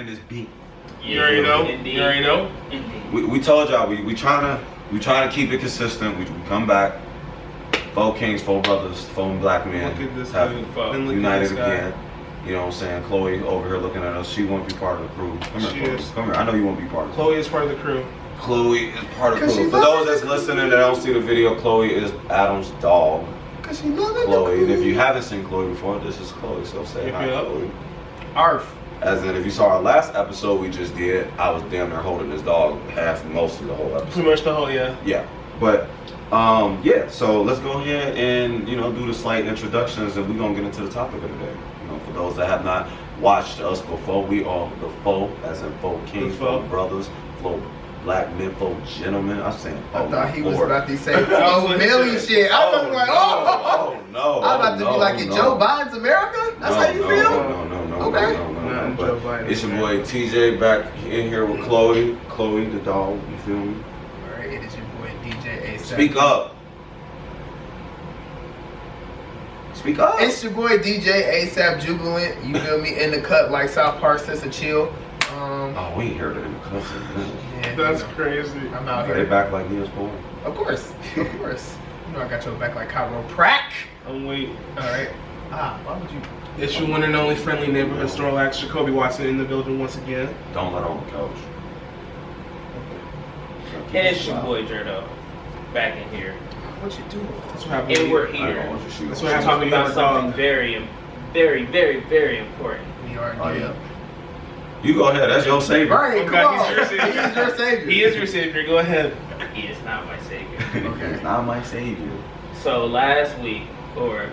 in this beat. You already know. Indeed. You already know. Indeed. We told y'all we trying to keep it consistent. We come back. 4 kings, 4 brothers, 4 black men Look at this have dude. Look at united this guy. again. You know what I'm saying? Chloe over here looking at us. She won't be part of the crew. Come here, She Chloe. is. Come here. I know you won't be part of the crew. Chloe is part of the crew. Chloe is part of the 'Cause crew. she For loves those that's listening that don't see the video, Chloe is Adam's dog. Cause she love it. Chloe. And if you haven't seen Chloe before, this is Chloe. So say hi, Yep. Chloe. Arf. As in, if you saw our last episode we just did, I was damn near holding this dog most of the whole episode. Pretty much the whole, yeah. Yeah, but yeah. So let's go ahead and do the slight introductions, and we're gonna get into the topic of the day. For those that have not watched us before, we are the 4, as in 4 kings, The 4. 4 brothers, 4 black men, 4 gentlemen. I'm saying, I thought he was Lord. about to say 4 million shit. I was like, oh no! I'm about to be like in Joe Biden's America. That's how you feel. No. Okay. No. Joe But Biden. it's your boy TJ back in here with Chloe. Chloe the dog. You feel me? All right, it is your boy DJ ASAP. Speak up. Speak up. It's your boy DJ ASAP Jubilant. You feel me? In the cut like South Park says a chill. Oh, we ain't heard it in the country. Yeah, That's you know, crazy. I'm out Are they here. back like years born? Of course. Of course. You know I got your back like chiroprac. I'm wait. Alright. Why would you? It's your one and only friendly neighborhood store actor, Jacoby Watson, in the building once again. Don't let her on the couch. And it's your boy Jerdo, back in here. What you doing? That's what happened. And we're I don't here want your shoes. That's to what happened talk when you about have a dog. something very, very, very, very important. We are Oh, dead. yeah. You go ahead. That's your savior. Right, Okay, come on. he's your savior. He is your savior. He is your savior. Go ahead. He is not my savior. Okay. He's not my savior. So last week, or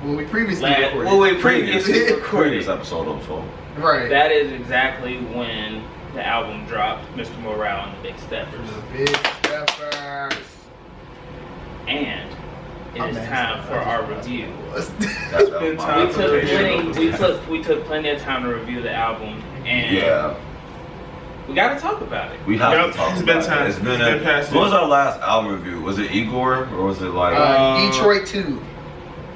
Well, we previously last, recorded. well, we previously Previous recorded. episode on the phone. Right. That is exactly when the album dropped, Mr. Morale and the Big Steppers. The Big Steppers. And it I'm is mad time as for hell. our review. That's been my time We for took Transportation. plenty. We took plenty of time to review the album, and Yeah, we got to talk about it. we have Yep, to talk it's about been time. it. It's been It's been past what it. was our last album review? Was it Igor or was it like Detroit 2.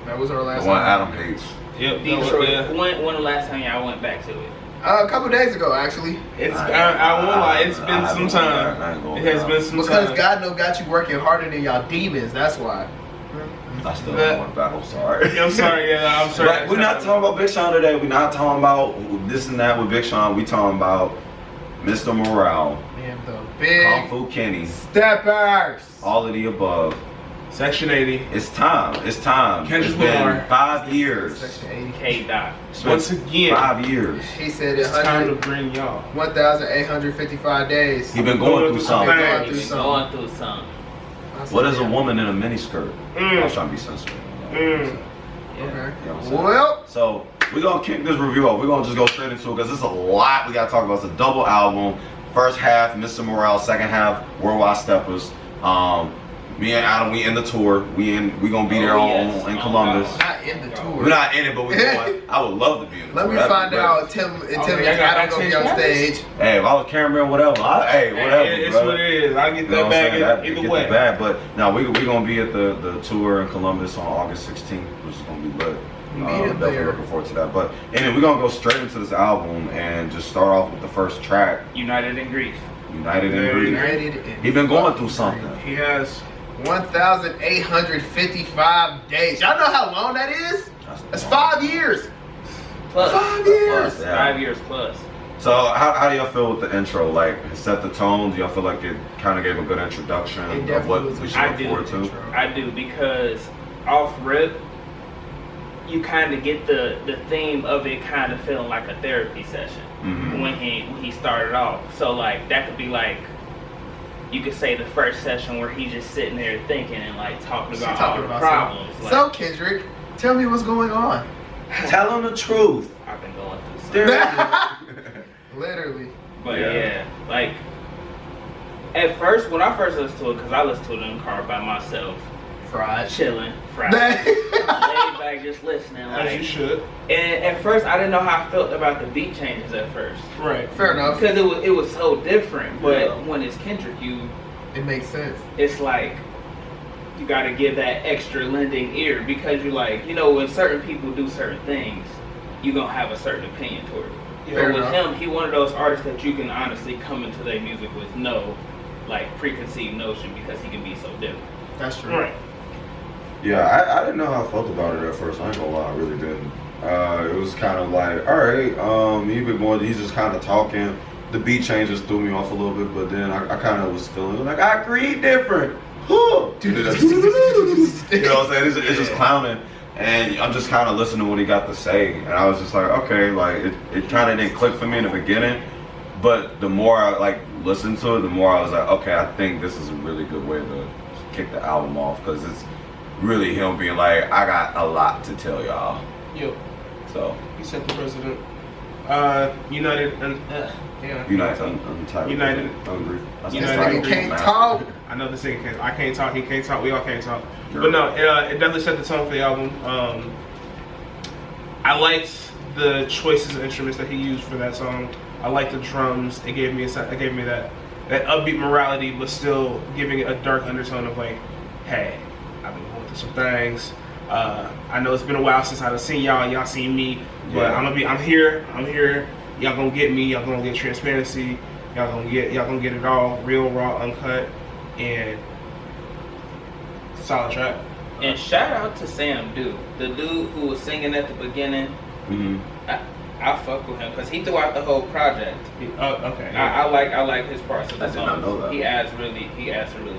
That was our the last one album. Adam hates? Yep. Detroit. Yeah. When the last time y'all went back to it? A couple days ago, actually. It's. I won't lie. It's been I some haven't time. I ain't gonna It has lie. been some Because time. God know got you working harder than y'all demons. That's why. I still That- don't want back. I'm sorry. Yeah, I'm sorry. Yeah, I'm sorry. But we're not talking about Big Sean today. We're not talking about this and that with Big Sean. We talking about Mr. Morale, And the Kung Big Fu Kenny, Steppers. all of the above. Section 80. It's time. It's time. Kendrick It's been Lamar. 5 years. Section 80. K-Dot. It's been Once again, 5 years. He said it's time to 100 bring y'all. 1,855 days. He been going through I've something. been going He's through been something. going through some. I said, What is a yeah. woman in a miniskirt? I was trying to be sensitive. Mm. Yeah. Okay. You know what I'm saying? Well, So we're gonna kick this review off. We're gonna just go straight into it because there's a lot we gotta talk about. It's a double album. First half, Mr. Morale. Second half, Worldwide Steppers. Me and Adam, we in the tour. We gonna be there Oh, yes. in Oh, Columbus. God. not in the tour. We're not in it, but we're going. I would love to be in the Let tour. me That'd be find great. out. Tell me, yeah, I got I don't gonna be on backstage stage. Hey, if I was cameraman, whatever. Hey, whatever. It's brother. what it is. I get You know that what I'm saying? bag either Get way. the bag. But now we're gonna be at the tour in Columbus on August 16th, which is gonna be lit. Meet him Definitely there. looking forward to that. But anyway, we're gonna go straight into this album and just start off with the first track, United in Grief. United in United Grief. United He been going through something. He has. 1,855 days. Y'all know how long that is? That's 5 years. Plus. 5 years. Plus, yeah. 5 years plus. So how do y'all feel with the intro? Like, it set the tone? Do y'all feel like it kind of gave a good introduction It of what definitely was we a should I look do. forward to? I do, because off rip, you kind of get the theme of it kind of feeling like a therapy session Mhm. when he started off. So like that could be like, you could say the first session where he's just sitting there thinking and like talking about all the problems. Like, So Kendrick, tell me what's going on. Tell him the truth. I've been going through something. Literally. But Yeah. yeah, like at first, when I first listened to it, because I listened to it in the car by myself, Fried. chilling, Friday, laid back, just listening. As Like, you should. and at first, I didn't know how I felt about the beat changes at first, Right. Fair enough. because it was so different. But Yeah. when it's Kendrick, It makes sense. it's like you got to give that extra lending ear, because you like, when certain people do certain things, you gonna have a certain opinion toward it. Yeah, But with enough. him, he one of those artists that you can honestly come into their music with no like preconceived notion because he can be so different. That's true. Right. Yeah, I didn't know how I felt about it at first. I ain't gonna lie, I really didn't. It was kind of like, all right, he's just kind of talking. The beat changes threw me off a little bit, but then I kind of was feeling like I agree different. You know what I'm saying? It's just clowning, and I'm just kind of listening to what he got to say, and I was just like, okay, like it kind of didn't click for me in the beginning, but the more I like listened to it, the more I was like, okay, I think this is a really good way to kick the album off because it's really him being like, I got a lot to tell y'all. Yo, So he said the president. United and yeah. United, untitled, United. hungry. United. He can't talk. I know the singer can't. I can't talk. He can't talk. We all can't talk. Sure. But no, it definitely set the tone for the album. I liked the choices of instruments that he used for that song. I liked the drums. It gave me that upbeat morality, but still giving it a dark undertone of like, hey, I've been going through some things. I know it's been a while since I've seen y'all seen me, but Yeah. I'm here. Y'all gonna get me. Y'all gonna get transparency. Y'all gonna get it all real, raw, uncut, and solid track. And shout out to Sam Dude, the dude who was singing at the beginning. Mm-hmm. I fuck with him because he threw out the whole project. Oh, okay. I like his parts of the I did song. not know that. He adds a really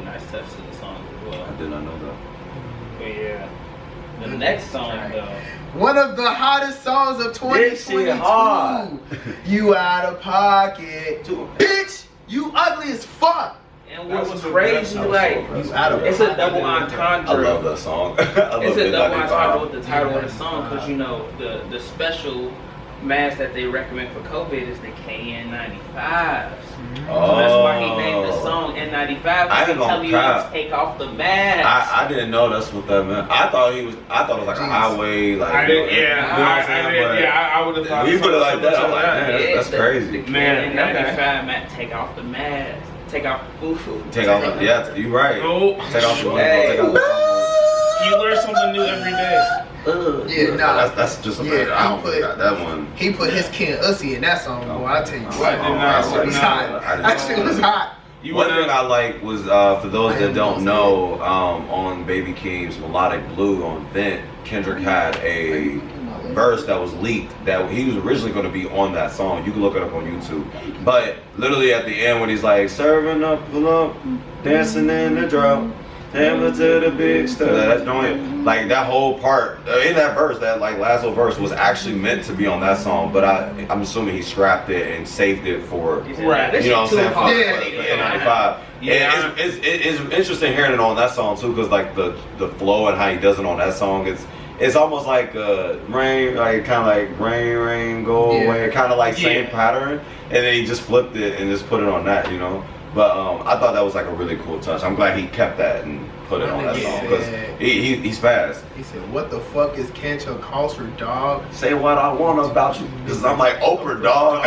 nice touch to the song as well. I did not know that. But yeah, the next song though. One of the hottest songs of This shit 2022. hard. You out of pocket, bitch. You ugly as fuck. And That what's was a- crazy, that was like You out of it's a pocket. double I entendre. love that song. I love It's a double Midnight entendre Vibe. with the title of the song because you know the special mask that they recommend for COVID is the KN95s. Oh. So that's why he named the song N95 I because ain't he gonna tell you cap. to take off the mask. I didn't know that's what that meant. I thought it was like a Jeez. highway, like I didn't. you know Yeah, what I'm saying? But I would have thought. when you put it like that, I'm like, Yeah. man, that's crazy. The Man, KN95 meant take off the mask. Take off the foo-foo. Take off, yeah, you right. Oh, Take off the Hey. take off the you learn something new every day. Yeah, nah. That's just a Yeah, bad. I he don't put- think that one. He put his Ken Ussy in that song, boy. I tell you what. I did not. That shit was I hot. did That not. shit was hot. You One wanna- thing I like was for those that don't know, on Baby Keem's Melodic Blue on Vent, Kendrick had a verse that was leaked that he was originally going to be on that song. You can look it up on YouTube. But literally at the end when he's like serving up, pull up, dancing in the drop, hammer to the big step. That's joint. Like that whole part in that verse, that like last little verse was actually meant to be on that song. But I'm assuming he scrapped it and saved it for. Right. This You know what shit I'm saying? too hard. Yeah. N95. Yeah. And it's interesting hearing it on that song too, because like the flow and how he does it on that song, it's almost like rain, like kind of like rain, go Yeah. away, kind of like same Yeah. pattern, and then he just flipped it and just put it on that, you know. But I thought that was like a really cool touch. I'm glad he kept that and put it on that song because he's fast. He said, "What the fuck is Cancho Culture, dog?" Say what I want about you, because I'm like Oprah, dog.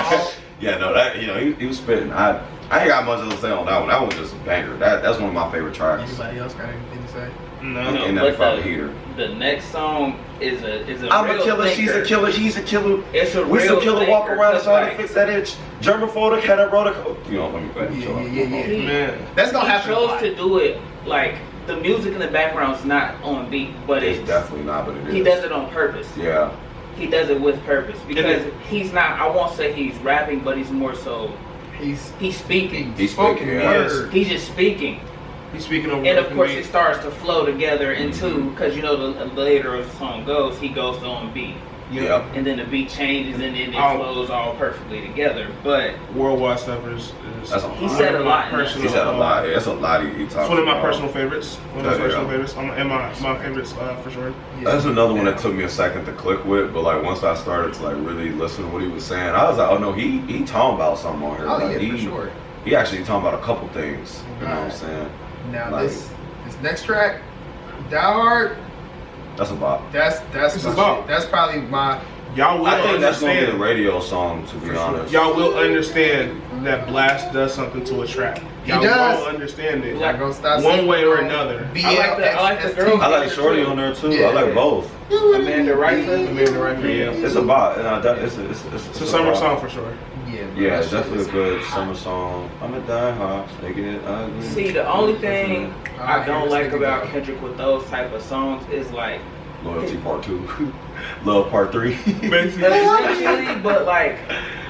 Yeah, no, that he was spitting. I ain't got much to say on that one. That one's just a banger. That's one of my favorite tracks. Anybody else got anything to say? No. And but that the heater. the next song is a I'm real a killer, thinker. she's a killer, he's a killer. It's a We real some killer walk thinker, around just trying to like- fix that itch. Germaphobe, cat that rotor. You know, let me go ahead and show up. Yeah. Man. That's gonna He happen. a chose lot. to do it like the music in the background's not on beat, but It's definitely not, but it is. he does it on purpose. Yeah. He does it with purpose because he's not. I won't say he's rapping, but he's more so. He's speaking. He's spoken speaking, yeah. word. He's just speaking, He's speaking over. and of course me. it starts to flow together into because you know the later as the song goes, he goes to on beat, Yeah. and then the beat changes, and then it Oh. flows all perfectly together. But Worldwide Steppers is. That's a He lot. said a one of my lot in that personal- He said a lot. That's a lot he talks It's one of my about. personal favorites. One of my Yeah, personal yeah. favorites. And my favorites for sure. That's another one that took me a second to click with, but like once I started to like really listen to what he was saying, I was like, oh no, he talking about something on here. Oh Like, yeah, for he, sure. He actually talking about a couple things. You know what I'm saying? Now Like- this next track, Die Hard. That's a bop. That's It's my a bop. shit. That's probably my Y'all will I think that's gonna be understand. the radio song, to be honest. Y'all will understand that Blast does something to a track. Y'all does. will understand it. Not gonna stop One singing. way or another. I like the girl. I like Shorty on there too. Yeah. I like both. Amanda Rifle. Amanda Rifle, yeah. It's a bop. It's It's a summer song for sure. Yeah, it's definitely a good summer song. I'm a die hard, making it ugly. See, the only thing I don't like about Kendrick with those type of songs is like Loyalty Part 2, Love Part 3. essentially, but like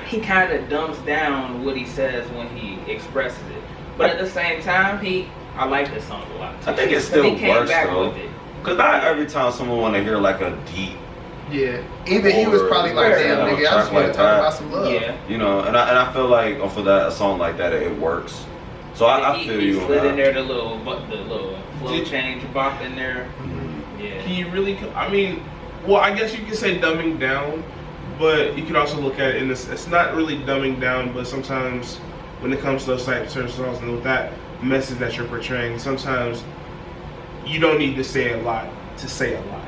he kind of dumps down what he says when he expresses it. But at the same time, I like this song a lot too. I think it still he came works back though. with it. Cause not every time someone want to hear like a deep, Yeah. Even he was probably like, Fair damn, enough. nigga, I just want to talk about some love. Yeah. you know, and I feel like for that a song like that it works. So I feel he you on slid in that. there the little flow change bop in there. Yeah. Can you really? I mean, well, I guess you could say dumbing down, but you could also look at it in this. It's not really dumbing down, but sometimes when it comes to those types of songs and with that message that you're portraying, sometimes you don't need to say a lot to say a lot,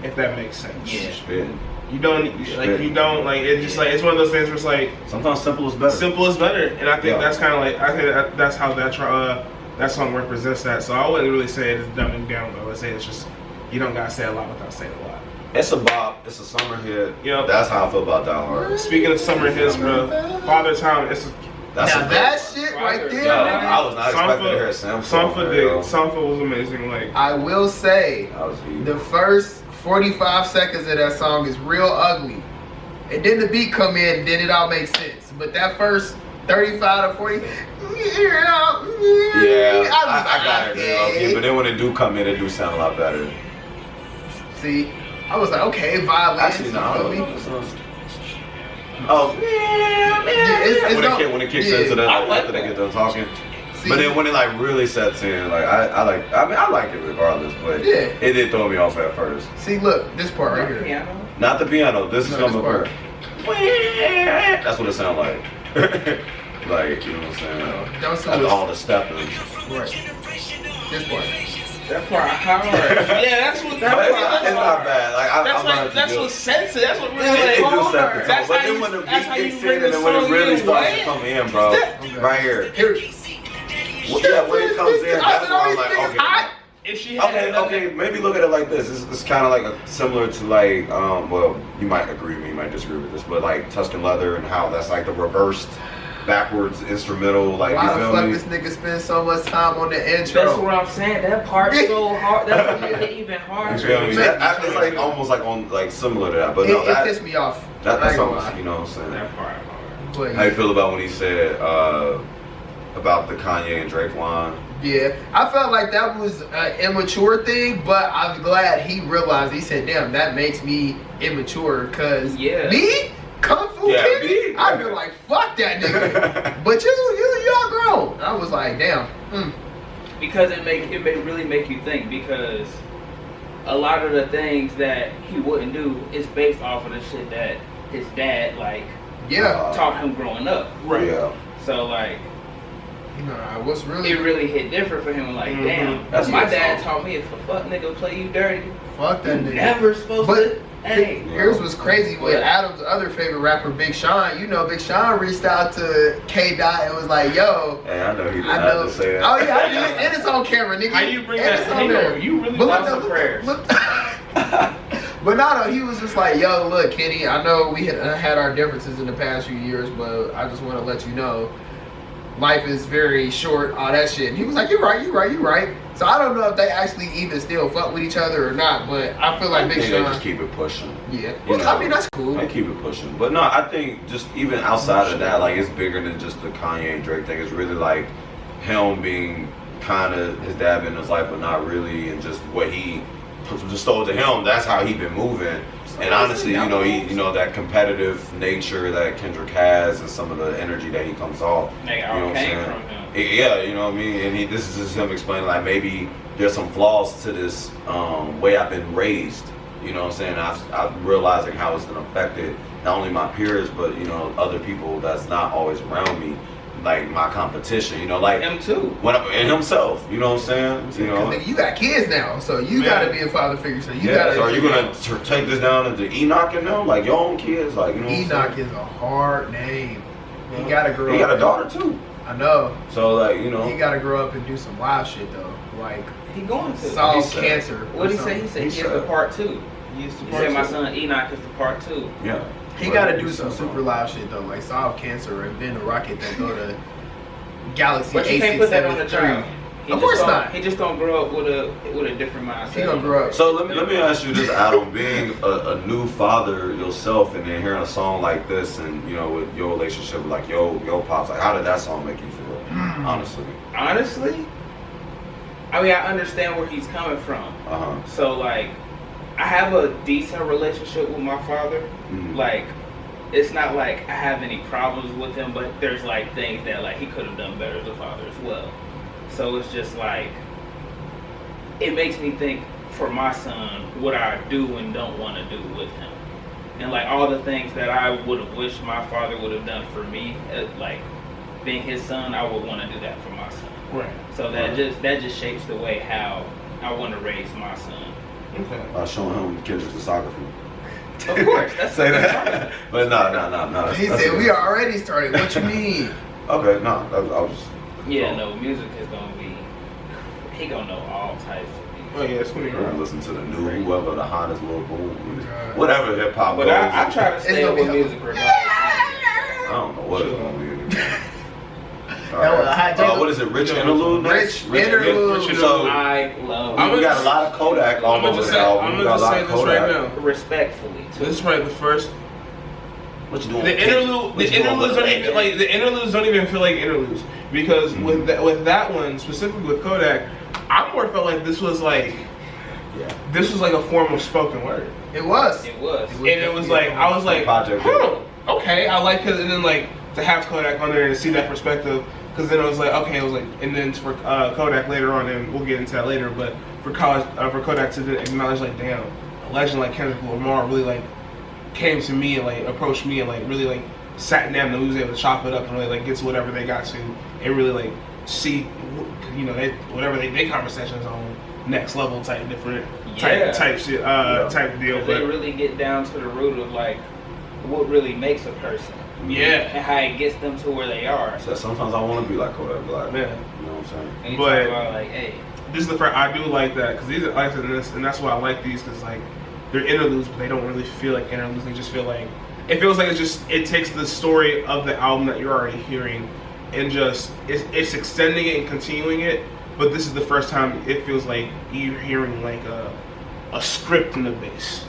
if that makes sense. Yeah. Spitting. You don't it's just like it's one of those things where it's like Sometimes simple is better. simple is better, and I think Yeah. that's kind of like that's how that song represents that. So I wouldn't really say it's dumbing down though. I say it's just you don't gotta say a lot without saying a lot. It's a bop. It's a summer hit. Yep. That's how I feel about Die Hard. Speaking of summer hits, bro, Father Time. It's That's Now a that good shit right there, Yo, nigga, I was not expecting to hear a sample. Sampha was amazing. Like I will say, That was huge. the first 45 seconds of that song is real ugly. And then the beat come in, then it all makes sense. But that first 35 to 40, Yeah, I got it, okay. okay. But then when it do come in, it do sound a lot better. See, I was like, okay, violin. Actually, no. you feel me? Oh, it's when it kicks yeah. into the I like after they that. get done talking. See, But then when it like really sets in, like I like it regardless, but Yeah. it did throw me off at first. see, look, this part right here. Piano. Not the piano. This is No, coming this part. part. That's what it sounds like. Like, you know what I'm saying? That was That's all the stepping. Right. This part. That part hard. yeah, that's what But it's not bad. Like That's I'm like not that's what's sensitive. That's what It really do like. set the tone. That's But how then you- when the beat that's how you kicks bring in the and then when it song really in, starts to what? come in, bro, Okay. right here. Here. Yeah, when it comes in, that's why I'm like, Niggas okay. hot. If she had Okay, maybe look at it like this. It's kind of like similar to like, well, you might agree with me, you might disagree with this, but like Tuscan Leather and how that's like the reversed, backwards instrumental, like, Why you the feel fuck me? this nigga spend so much time on the intro? That's what I'm saying. That part's so hard. That's what makes it even You harder. feel me? It's like almost like on like similar to that, but no, It that pissed me off. that's I ain't gonna almost, lie. you know what I'm saying? that part hard. But How you feel about when he said about the Kanye and Drake line? yeah, I felt like that was an immature thing, but I'm glad he realized. He said, "Damn, that makes me immature." Cause Yeah. me, Kung Fu Yeah, Kid, me? I'd be like, "Fuck that nigga." But y'all grown. I was like, "Damn." Because it may really make you think, because a lot of the things that he wouldn't do is based off of the shit that his dad like Yeah. taught him growing up. Right. Yeah. So like What's really it really hit different for him. Like, Mhm. damn, That's my a good dad song. taught me if a fuck nigga play you dirty, fuck that you nigga. never supposed But to. Hey, Here's what's crazy with What? Adam's other favorite rapper, Big Sean. You know, Big Sean reached out to K Dot and was like, "Yo, Hey, I know he did I not know." to say that. Oh yeah, I did. And it's on camera, nigga. How you bring and that? It's on there. You really But lots look, of look, prayers. look. But no, he was just like, "Yo, look, Kenny. I know we had our differences in the past few years, but I just want to let you know, life is very short. All that shit." And he was like, "You're right. You're right. You're right." So I don't know if they actually even still fuck with each other or not, but I feel like I Big think they Sean. just keep it pushing. Yeah, You well, I know. mean that's cool. I keep it pushing. But no, I think just even outside of that, like it's bigger than just the Kanye and Drake thing. It's really like him being kind of his dad in his life, but not really, and just what he just told to him. That's how he been moving. And honestly, you know that competitive nature that Kendrick has, and some of the energy that he comes off. Nigga, You know all what I'm came saying? from him. Yeah, you know what I mean. And this is just him explaining like maybe there's some flaws to this way I've been raised. You know what I'm saying? I'm realizing how it's been affected not only my peers, but you know other people that's not always around me. like my competition, you know, like Him too. and himself, you know what I'm saying? You know, Nigga, you got kids now, so you gotta be a father figure. So you yeah. gotta. So are you gonna take this down into Enoch and them, like your own kids, like you know? Enoch is a hard name. He gotta grow. He got a up. daughter too. I know. So like you know, He gotta grow up and do some wild shit though, like He going to. solve said- cancer. What did he say? He said he is the part 2. He used to He said my son Enoch is the part 2. yeah. He gotta do some super live shit though, like solve cancer or invent a rocket that go to Galaxy But you can't put that on the child. Of course not. He just gonna grow up with a different mindset. He gonna grow up. So let me ask you this, Adam, being a new father yourself, and then hearing a song like this, and you know, with your relationship with like yo pops, like how did that song make you feel? Honestly. Honestly, I mean, I understand where he's coming from. So like, I have a decent relationship with my father. Like, it's not like I have any problems with him, but there's like things that like he could have done better as a father as well. So it's just like, it makes me think for my son what I do and don't want to do with him, and like all the things that I would have wished my father would have done for me, like being his son, I would want to do that for my son. Right. So that just shapes the way how I want to raise my son. Okay. By showing him Kendrick's discography. Of course, that's Say that. But no. He said we are already started. What you mean? Okay, no, I was just. Yeah, no, music is gonna be. He gonna know all types of music. Oh yeah, it's gonna be We're gonna great. listen to the new whoever the hottest little boom, whatever hip hop. But I try to stay up with music regardless. I don't know what it's gonna be. What is it? Rich interlude? Rich interlude. So I love. we got a lot of Kodak on I'm over gonna the album. We got a just lot say of this right Kodak. now. Respectfully. So this is probably the first. What you doing? The interlude, What you doing with the interludes don't even feel like interludes because with that one specifically with Kodak, I more felt like this was like a form of spoken word. It was. It was. And it was like I was like, okay, I like it, and then like to have Kodak on there and to see that perspective, because then it was like, okay, it was like, and then for Kodak later on, and we'll get into that later, but for Kodak to acknowledge like, damn, a legend like Kendrick Lamar really like came to me and like approached me and like really like sat down and was able to chop it up and really like get to whatever they got to and really like see, you know, they conversations on next level type different type shit type deal. But they really get down to the root of like what really makes a person. Yeah. And how it gets them to where they are. So sometimes I want to be like Kodak Black. Yeah. You know what I'm saying? And you But- talk about like, hey, This is the first, I do like that because these are like and that's why I like these because like they're interludes, but they don't really feel like interludes. They just feel like it feels like it takes the story of the album that you're already hearing and just it's extending it and continuing it. But this is the first time it feels like you're hearing like a script in the bass.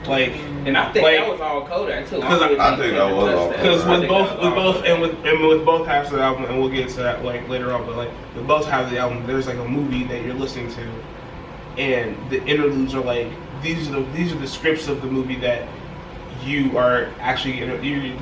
Like, and I think like, that was all Kodak too. Because I think that was all because Kodak. with both halves of the album, and we'll get to that like later on. But like with both halves of the album, there's like a movie that you're listening to, and the interludes are like these are the scripts of the movie that you are actually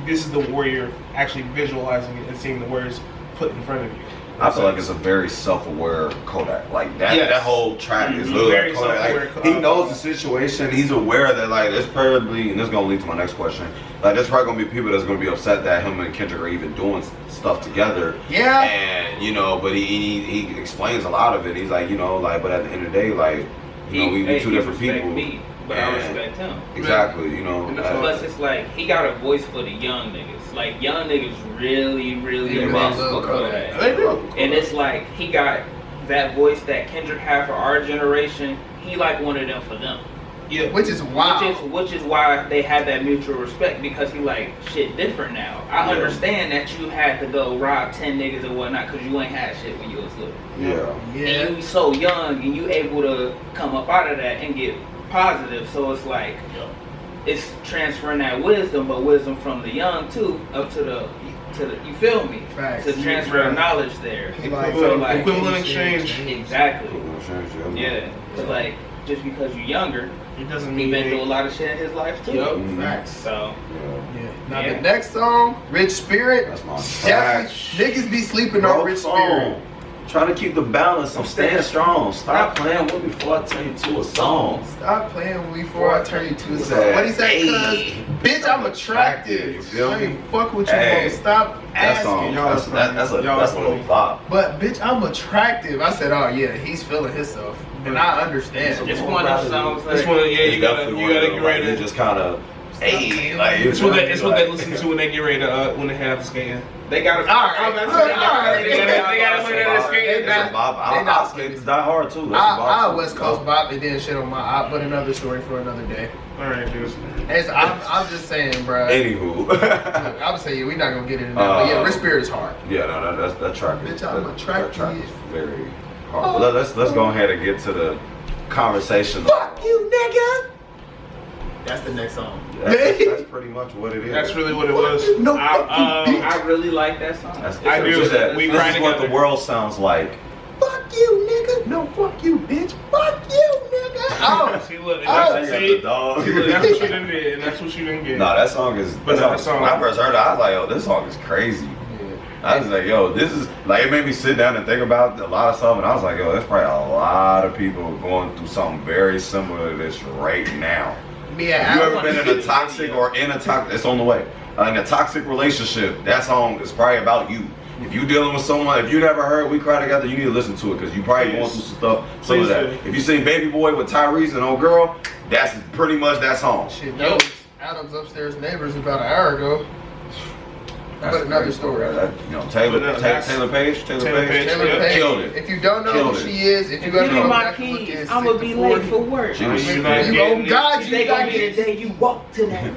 this is the warrior actually visualizing it and seeing the words put in front of you. I feel like it's a very self-aware Kodak. Like that, Yes. that whole track is Very literally Kodak. self-aware Like, he knows the situation. He's aware that like there's probably, and this is gonna lead to my next question. Like there's probably gonna be people that's gonna be upset that him and Kendrick are even doing stuff together. Yeah. And you know, but he explains a lot of it. He's like, you know, like, but at the end of the day, like, you know, we two different people. Me, but I respect him. Exactly. You know. Plus, it's like he got a voice for the young niggas. Like young niggas really mess with Kodak. They do. And it's like he got that voice that Kendrick had for our generation. He like one of them for them. Yeah. Which is wild. Which is why they had that mutual respect, because he like shit different now. I understand that you had to go rob 10 niggas or whatnot because you ain't had shit when you was little. Yeah. And you so young and you able to come up out of that and get positive. So it's like it's transferring that wisdom, but wisdom from the young too up to the you feel me? Facts. To transfer the knowledge there. Equivalent exchange. Exactly. Yeah. It's like just because you're younger, It doesn't he mean been through a lot of shit in his life too. Yup. Facts. So Yeah. Now the next song, Rich Spirit. That's my Definitely, fact. niggas be sleeping on Rich Spirit. Trying to keep the balance. I'm staying strong. Stop playing with me before I turn you to a song. Stop playing with me before I turn you to a song. What he say? Cause bitch, I'm attractive. You feel I me? ain't fuck with you, bro. Stop That song, asking. that's a little bop. But bitch, I'm attractive. I said, oh yeah, he's feeling himself, and I understand. It's one of those songs. This one, yeah, you gotta get ready to to. just kind of, hey, like It's what they listen to when they get ready to when they have the skating. They got to. Alright, They got to say that skate. That's a bop. I'll skate to Die Hard too. That's a bop I too. West Coast bop and then shit on my op, but another story for another day. All right, dude. I'm just saying, bro. Anywho, I'm saying we're not gonna get into that, but yeah, Risk Spirit is hard. yeah, no, that track is. Bitch, I'm that attracted. track is very hard. But let's go ahead and get to the conversation. Fuck you, nigga. That's the next song. That's pretty much what it is. That's really what it was. No, I really like that song. I do. This This is what the world sounds like. fuck you, nigga. No, fuck you, bitch. Fuck you, nigga. Oh, See, look, Oh, that's, Yeah, see, the dog. see, look, that's what you didn't get, and that's what you didn't get. No, that song is. But that song- When I first heard it, I was like, "Yo, this song is crazy." I was like, "Yo, this is like." It made me sit down and think about a lot of stuff, and I was like, "Yo, there's probably a lot of people going through something very similar to this right now." yeah. Have you ever been in a toxic or in a toxic? It's on the way. In a toxic relationship, that song is probably about you. If you dealing with someone, if you never heard "We Cry Together," you need to listen to it because you probably going through some stuff. Some of that. If you sing "Baby Boy" with Tyrese and old girl, that's pretty much that song. Shit, that was Adam's upstairs neighbors about an hour ago. That's But another great story. That, Taylor Page Taylor Page. killed it. If you don't know Killed who it. she is, if you Give ever me go my back and look keys. at I'm gonna be 60, late for work. She was- You're not You getting oh it. God, you They got gonna be the it. day you walk to that.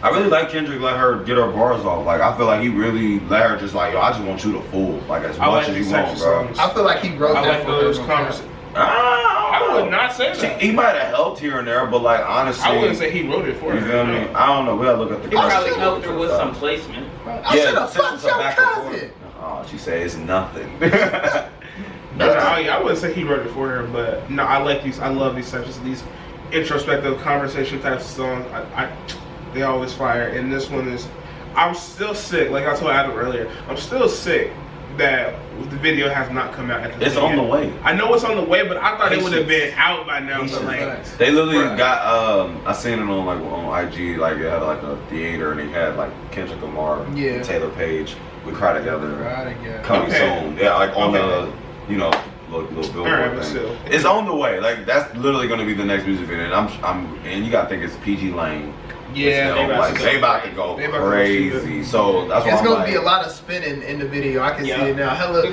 I really like Kendrick let her get her bars off. Like I feel like he really let her just like, yo, I just want you to fool like as I much like as these you types want, of bro. songs. I feel like he wrote I that like for those her. conversations. I I would not say that. He might have helped here and there, but like honestly, I wouldn't say he wrote it for you her. feel me? I don't know. We gotta look at the. He probably shit. helped her with some placement. I should have since fucked it's a your back and forth. cousin. Oh, she said it's nothing. No, I wouldn't say he wrote it for her, but no, I like these. I love these types of these introspective conversation types of songs. They always fire, and this one is. I'm still sick, like I told Adam earlier. I'm still sick that the video has not come out. At the It's time on the yet. way. I know it's on the way, but I thought it would have Patience. been out by now. But like, They literally Bruh. got I seen it on like on IG, like it had like a theater and they had like Kendrick Lamar, Yeah. Taylor Page, "We Cry Together," Right again. coming Okay. soon. Yeah, like on Okay. the little billboard Alright, but thing. still. It's on the way. Like that's literally gonna be the next music video. And you gotta think it's PG Lane. yeah, They about to go They about to go crazy. So that's why It's I'm gonna like, be a lot of spinning in the video. I can see Yeah. it now. Hella,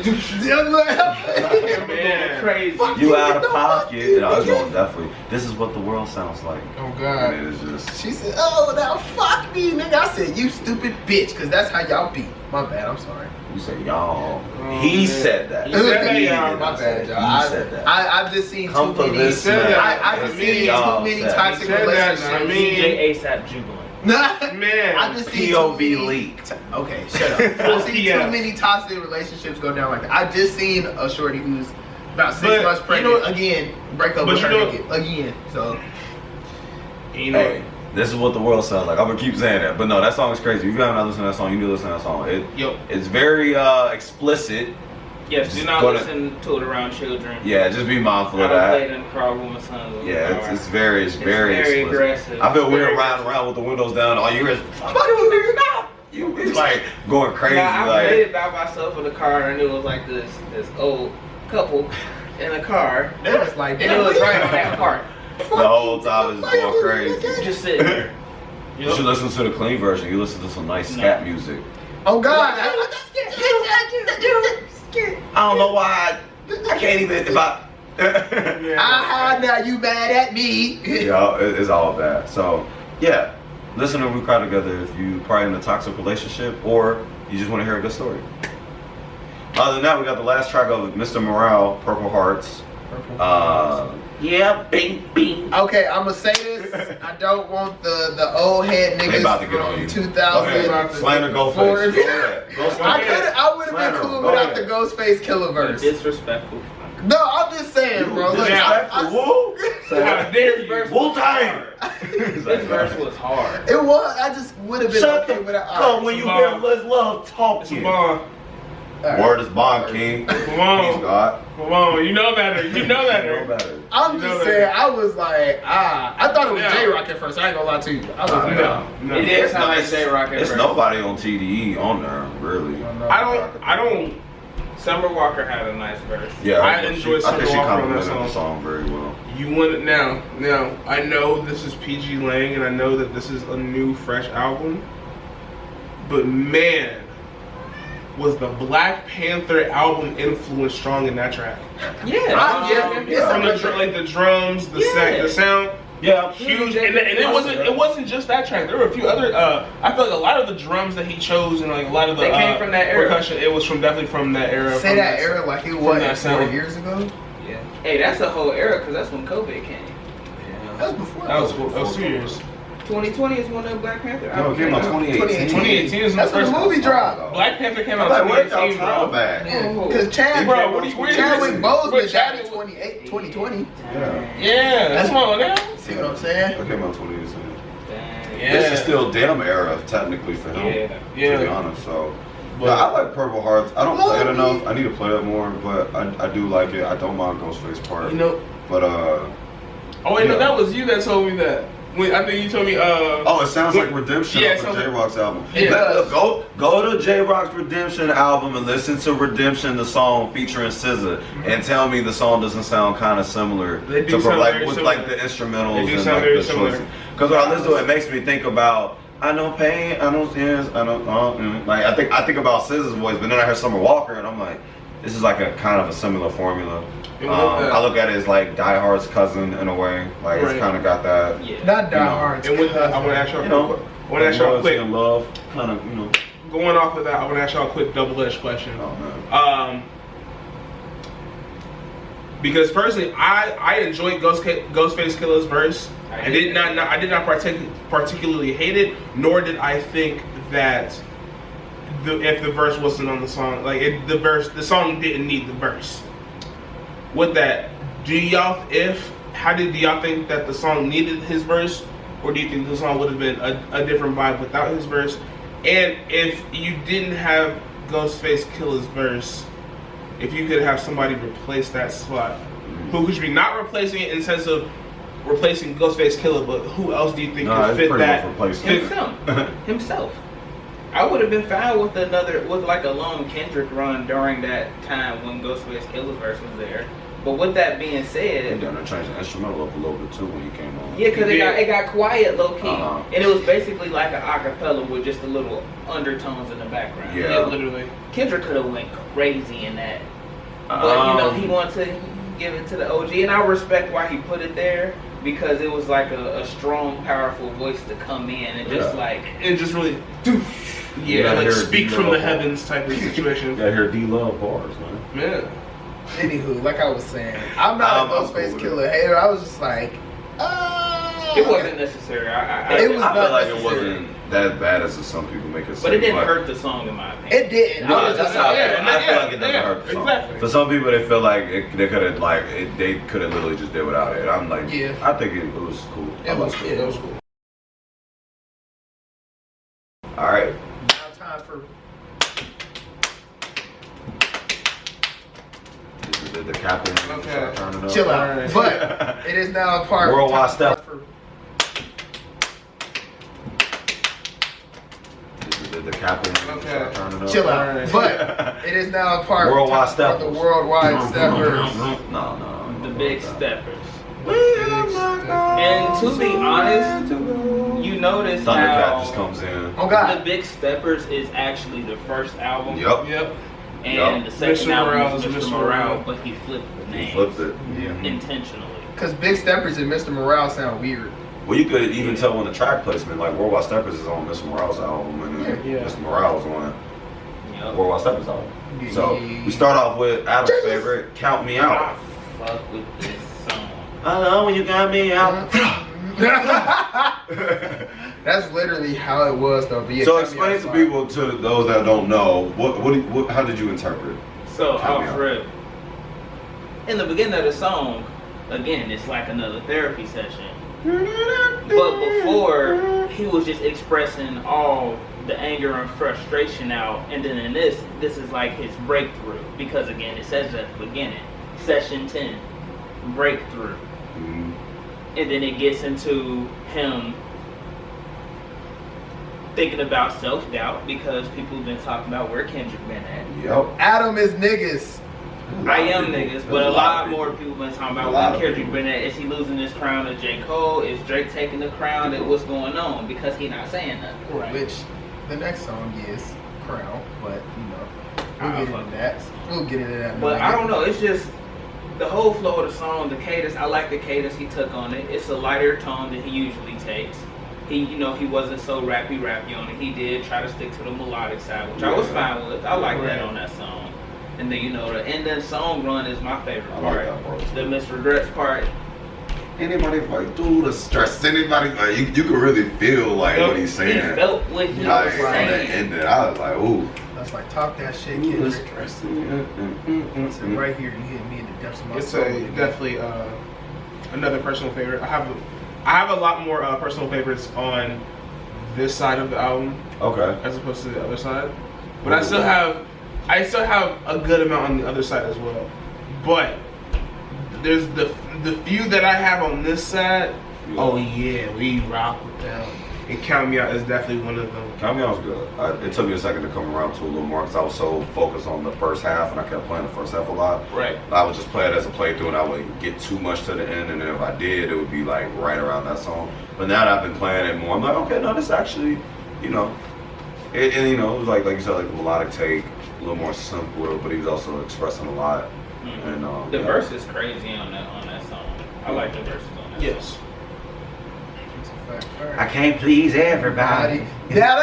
Man. Crazy. you out of pocket. You know, it's gonna definitely. This is what the world sounds like. Oh And God. it is just. She said, "Oh, now fuck me, nigga." I said, "You stupid bitch," because that's how y'all be. My bad. I'm sorry. You say y'all. Oh, He man. said that. He said that, He y'all. did My not say bad, it. y'all. He said that. I've just seen Come too for many. this said man. that. I've just seen Y'all too many said. toxic He said that, relationships. I mean- DJ ASAP jubilant. Man. I just seen too POV many. leaked. Okay, shut up. I've seen Yeah. too many toxic relationships go down like that. I just seen a shorty who's about 6 But, months you pregnant know- again, break up but with you her know- nigga again. So You know, Hey, this is what the world sounds like. I'm gonna keep saying that, but no, that song is crazy. If you haven't listened to that song, you need to listen to that song. It's very explicit. Yes, Just do not gonna- listen to it around children. Yeah, just be mindful I of don't play that. it in the car with my son. Yeah, it's very very explicit. aggressive. I feel It's weird very riding around with the windows down. All you hear is "Fuck you, nigga, no!" You it's like going crazy. Yeah, I like made it by myself in the car, and it was like this old couple in a car, that was like, and it was right on that part. the whole time it's going crazy. Just sitting there. You should listen to the clean version. You listen to some nice scat music. Oh God! I don't know why. I can't even if I. Aha! Now you mad at me? Yeah, it's all bad. So yeah, listen to "We Cry Together" if you probably in a toxic relationship or you just want to hear a good story. Other than that, we got the last track of Mr. Morale, "Purple Hearts." Yeah, bing, bing. Okay, I'm gonna say this. I don't want the old head niggas They about to get on from you. 2000. Okay, slander Ghostface. forward. Go ahead. I would have Slander been cool him. Go without ahead. the Ghostface killer verse. Disrespectful. No, I'm just saying, bro. Look, Disrespectful. Woo. how dare you? Verse Wu was Tang. hard. This verse was hard. it was. I just would have been Shut okay the without. fuck up when you hear "Let's Love It's a Talking." bomb. Word is bond, King. Come on. Peace, God. Come on, you know better. You know better. You know better. I'm You just know saying, that. I was like, I thought it was No. J-Rock at first. I ain't gonna lie to you. I was like, No. It did sound like J-Rock at It's first. nobody on TDE on there, really. I don't. Summer Walker had a nice verse. Yeah, I enjoyed I think she Summer Walker on that complimented the song. song very well. You want it now. Now, I know this is PG Lang, and I know that this is a new, fresh album. But man, was the Black Panther album influence strong in that track? Yeah. From the drums, the sound. Yeah, Huge, and it wasn't just that track. There were a few other. I feel like a lot of the drums that he chose and like a lot of the They came from that era. percussion. It was definitely from that era. Say from that era like it was that 4 sound. years ago. Yeah. Hey, that's a whole era because that's when COVID came. That was before. That was 2 years. 2020 is when the Black Panther No, it came out 2018. 2018 is That's when the movie dropped. Black Panther came I'm out like, in where's 2018, y'all bro. back? Because Chad, Bro, what are you Chadwick Boseman died Chadwick- in 2020. Yeah. Yeah, come on now. See what I'm saying? It came out 2018. Yeah. This is still damn era, technically, for him. Yeah. To be honest, so. But- Yeah, I like Purple Hearts. I don't play it Love enough. me. I need to play it more, but I do like it. I don't mind Ghostface part. You know. But Oh wait, no, Yeah. that was you that told me that. I think you told me. oh, it sounds like Redemption Yeah, it off of sounds like- J-Rock's album. It does. Go to J-Rock's Redemption album and listen to Redemption, the song featuring SZA, and tell me the song doesn't sound kind of similar They do to sound like very with similar. like the instrumentals They do and sound like very the similar. choices. Because when I listen to it, it makes me think about I know pain, I know tears, I know like I think about SZA's voice, but then I hear Summer Walker and I'm like, this is like a kind of a similar formula. I look at it as like Die Hard's cousin in a way. Like Right. it's kind of got that. Yeah. Not Die Hard. And with that, I want to ask y'all. You know, I want to ask y'all a loyalty quick. and love, kind of, you know. Going off of that, I want to ask y'all a quick double-edged question. Oh man. Because personally, I enjoyed Ghostface Killer's verse. I did not particularly hate it, nor did I think that if the verse wasn't on the song, like the song didn't need the verse. With that, do y'all think that the song needed his verse, or do you think the song would have been a different vibe without his verse? And if you didn't have Ghostface Killer's verse, if you could have somebody replace that spot, who could you be not replacing it in the sense of replacing Ghostface Killer, but who else do you think could fit that? Himself. I would have been fine with like a long Kendrick run during that time when Ghostface Killer's verse was there. But with that being They said, done changed the instrumental up a little bit too when he came on. yeah, because it got quiet low key, Uh-huh. and it was basically like an acapella with just a little undertones in the background. Yeah. Yeah, literally. Kendrick could have went crazy in that, but he wanted to give it to the OG, and I respect why he put it there because it was like a strong, powerful voice to come in and just And just really, Yeah, like hear speak D from the Love heavens type of situation. You gotta hear D-Love bars, man. Man. Anywho, like I was saying, I'm not a Ghostface cool Killer hater. I was just like, it wasn't necessary. It was I not feel like it necessary. wasn't that bad as some people make it seem. But it didn't hurt the song in my opinion. It didn't. No, I was that's just how like, I feel like it doesn't hurt the song. exactly. For some people, they feel like they could have they could have literally just did without it. I'm like, Yeah. I think it was cool. It was cool. That was cool. All right. Now time for The captain. Okay. Start turning up. chill out. Alright. But it is now a part Worldwide time step. for The captain. Okay. Start turning up. chill out. Alright. But it is now a part Worldwide time for steppers. the worldwide steppers. No. The big steppers. And And to be honest, you notice Thundercat just how comes in. Oh the God. Big Steppers is actually the first album. Yup. Yep. And the second Mr. album Morale is is Mr. Mr. Morale, Morale. but he flipped the name. He flipped it. Intentionally. Because Big Steppers and Mr. Morale sound weird. Well, you could even tell on the track placement, like Worldwide Steppers is on Mr. Morale's album, and then Yeah. Mr. Morale's on Yep. Worldwide Steppers album. So we start off with Adam's favorite, "Count Me I Out." fuck with this song. I know when you got me out. That's literally how it was though. But yeah, So tell me explain to outside. people, to those that don't know, how did you interpret? So Count Me off Out. rip. In the beginning of the song, again, it's like another therapy session. But before, he was just expressing all the anger and frustration out, and then in this is like his breakthrough, because again it says at the beginning, session 10, breakthrough. Mm-hmm. And then it gets into him thinking about self-doubt, because people have been talking about where Kendrick been at. Yep. Adam is niggas. I am niggas, but a lot more people been talking about where Kendrick been at. Is he losing his crown to J. Cole? Is Drake taking the crown? And what's going on? Because he not saying nothing. Right. Which the next song is Crown, but you know, we'll get into that. We'll get into that. But I don't know. It's just the whole flow of the song, the cadence. I like the cadence he took on it. It's a lighter tone than he usually takes. He wasn't so rappy on it. He did try to stick to the melodic side, which I was fine with. I like that on that song. And then the end of the song run is my favorite part. I like that part too. The Miss Regrets part. Anybody like, dude, the stress. Anybody like, you can really feel like what he's saying. He felt what he Like, was on the saying. end, I was like, ooh. That's like talk that shit, Ooh, Kendrick. stressing. It's right here. You hit me in the depths of my It's soul. definitely another personal favorite. I have a lot more personal favorites on this side of the album Okay. as opposed to the other side, but I still have a good amount on the other side as well. But there's the few that I have on this side. Yeah. Oh yeah, we rock with them. And Count Me Out is definitely one of them. Count Me Out was good. It took me a second to come around to a little more because I was so focused on the first half and I kept playing the first half a lot. Right. I would just play it as a playthrough and I wouldn't get too much to the end, and then if I did, it would be like right around that song. But now that I've been playing it more, I'm like, okay, no, this actually, it was like you said, like a melodic take, a little more simpler, but he's also expressing a lot. Mm-hmm. And The verse is crazy on that song. I like the verses on that. Yes. Song. I can't please everybody. Now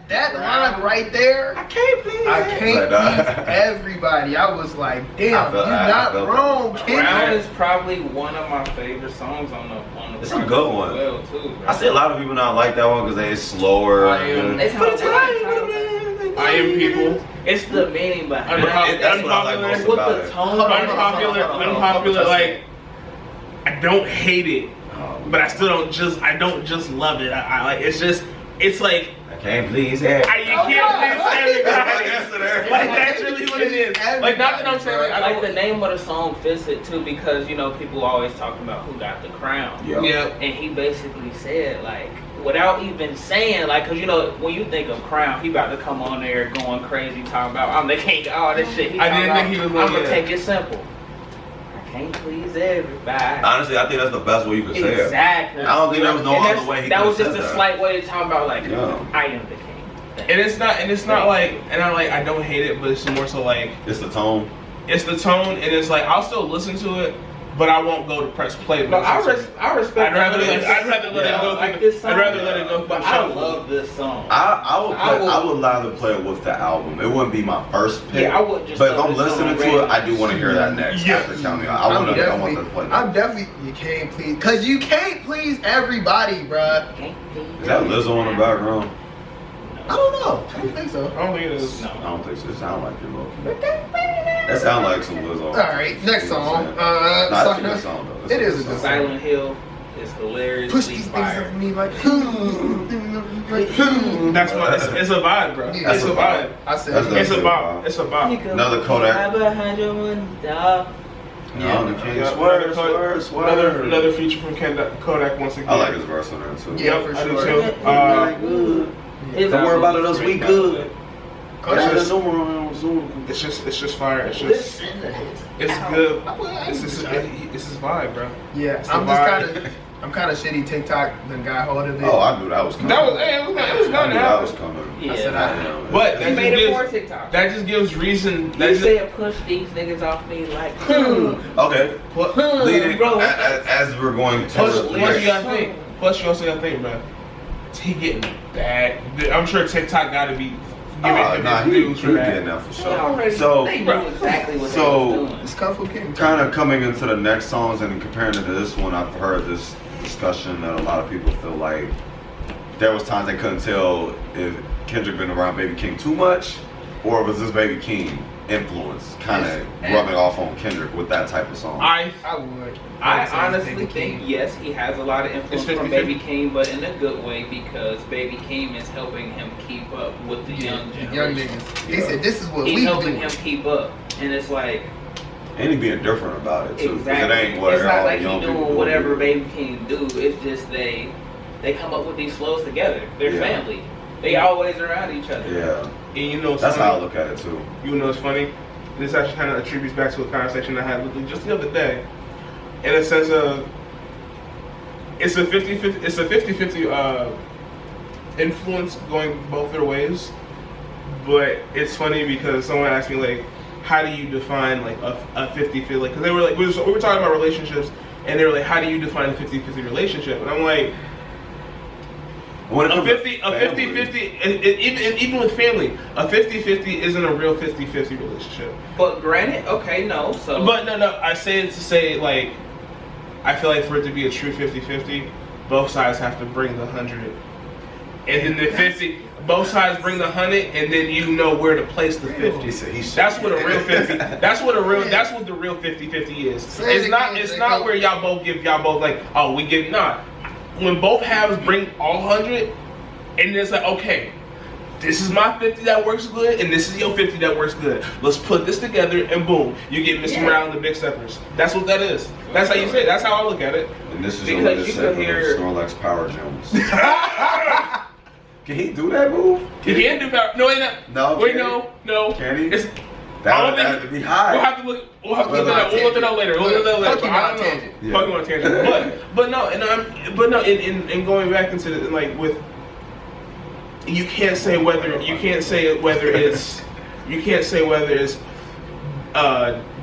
that line right there, I can't please. I can't please everybody. I was like, damn, you're not wrong, Crown Kendrick. is probably one of my favorite songs on the It's a good one. Well, too, bro. I see a lot of people not like that one because it's slower. It's But it's I Am People. It's the meaning behind it. That's what I like most With about the it. tone. Unpopular. Like, I don't hate it, Oh, but I still don't just love it. I like. It's like. I can't please everybody. You can't please everybody. Yesterday. Like, that's really what it is. Like, not that I'm saying like, I Like don't. the name of the song fits it too, because people always talking about who got the crown. Yeah. Yeah. And he basically said, like, without even saying, like, because when you think of crown, he about to come on there going crazy, talking about I'm the king, all this shit. I didn't think he was I'm gonna gonna take it simple. I can't please everybody. Honestly, I think that's the best way you could say it. Exactly. I don't think there was no And other that's- way he That could was have just said a that. slight way to talk about, like, Yeah. I am the king. And it's not like, and I don't hate it, but it's more so like, It's the tone. it's the tone, and it's like I'll still listen to it, but I won't go to press play. But I respect. I'd rather let it go. Like this song, I'd rather let it go. But I love this song. I would rather play it with the album. It wouldn't be my first pick. Yeah, I would just. But if love I'm this song listening to it, I do randomly. want to hear that next. Yeah. After Count Me Out. I want to play that. I'm definitely, you can't please, cause you can't please everybody, bruh. Is that Lizzo in the background? I don't know. I don't think so. I don't think it is. No. I don't think so. It sounds like it, low key. That sounds like some Lizzo. All right, next song. That's a good song though. It is a good song. Silent Hill is hilarious. Push these things fire. up me like, That's what it's a vibe, bro. Yeah. It's a vibe. I said, That's It's a good. vibe. It's a vibe. Another Kodak. Yeah. Another feature from Kodak once again. I like his verse on there too. Yeah, for I do sure. too. Don't worry about it, us, we good. Kodak It's is- It's fire. It's just it's good. This is vibe, bro. Yeah, It's the I'm vibe. kind of shitty. TikTok done got hold of it. Oh, I knew that was coming. That was it was I gonna knew that happen. was coming. Yeah. I said I But He that made it for just gives TikTok. that just gives reason. You That just said push these niggas off me like. Okay. Leading Bro. as we're going plus to you gotta think. Plus you also gotta think, bro. He getting bad. I'm sure TikTok gotta be giving him his he dues for that. getting that for They sure. already- So they knew exactly what so- they was doing. It's Kung Fu King. kind of coming into the next songs and comparing it to this one, I've heard this discussion that a lot of people feel like there was times they couldn't tell if Kendrick been around Baby King too much or if it was this Baby King. influence kind of rubbing off on Kendrick with that type of song? I would. I honestly think yes, he has a lot of influence from Baby Keem, but in a good way because Baby Keem is helping him keep up with the young generation. niggas. He said, "This is what He's we helping do." him keep up, and it's like And he being different about it too. 'Cause exactly. It ain't what It's not all like the young he people doing whatever do. Baby Keem do. It's just they come up with these flows together. They're Yeah. family. They always around each other. Yeah, and you know that's funny? how I look at it too. You know what's funny? This actually kind of attributes back to a conversation I had literally just the other day. In a sense of, it's a 50-50 influence going both their ways. But it's funny because someone asked me like, how do you define like a 50-50? Like, because they were like, we were talking about relationships, and they were like, how do you define a 50-50 relationship? And I'm like, a 50-50, even with family, a 50-50 isn't a real 50-50 relationship. But granted, okay, no. So, But no, I say it to say like, I feel like for it to be a true 50-50, both sides have to bring the 100, and then the 50. Both sides bring the 100, and then you know where to place the 50. That's what a real 50. That's what the real 50-50 is. It's not where y'all both like, oh, we get not. When both halves bring all 100, and it's like, okay, this is my 50 that works good, and this is your 50 that works good. Let's put this together, and boom, you get Mr. Morale and the Big Steppers. That's what that is. That's how you say it. That's how I look at it. And this is Because your you latest could set hear- of Snorlax Power Gems. Can he do that move? You can't do that. No, No, wait, can no. Can he? It's, That would have to be high. We'll have to look. We'll look it up. We'll look it up later. We'll look it up later. But I don't know. Tangent. Yeah. Pokemon tangent. But no, in going back into it, like with, you can't say whether it's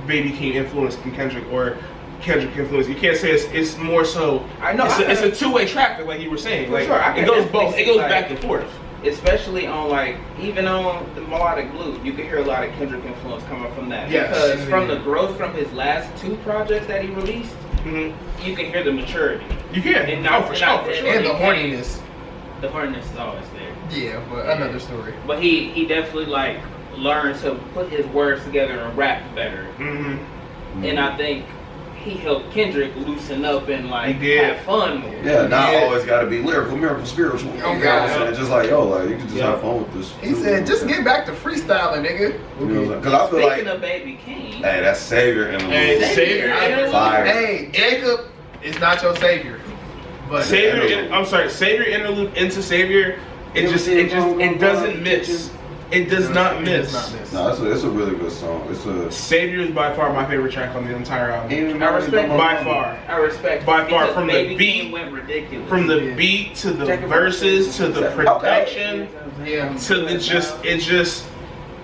Baby Keem influenced from Kendrick or Kendrick influence. You can't say it's more so. I know it's a two-way traffic, like you were saying. Like sure, I it can goes definitely both. see, It goes like, back and forth. especially on like even on the melodic blue, you can hear a lot of Kendrick influence coming from that. Yes. Because from the growth from his last 2 projects that he released, Mm-hmm. you can hear the maturity. You can. And not- for not- sure. And the horniness. The hardness is always there. Yeah, but another story. But he definitely like learned to put his words together and rap better. Mm-hmm. And I think he helped Kendrick loosen up and like He did. have fun more. Yeah, not Yeah. always got to be lyrical, miracle, spiritual. Oh, You know what God. I'm saying? Just like, yo, like, you can just Yeah. have fun with this. He said, "Just get back to freestyling, nigga." Because I feel Speaking like, of Baby King, hey, that's Savior and Hey, Savior interlude. Fire. Hey, Jacob is not your savior. But Savior interlude into Savior. It doesn't miss. It does not miss. No, it's a really good song. It's a Savior is by far my favorite track on the entire album. I respect By far. I respect By far, because from the Baby beat- King went ridiculous. From the beat to the verses to the production Yeah. to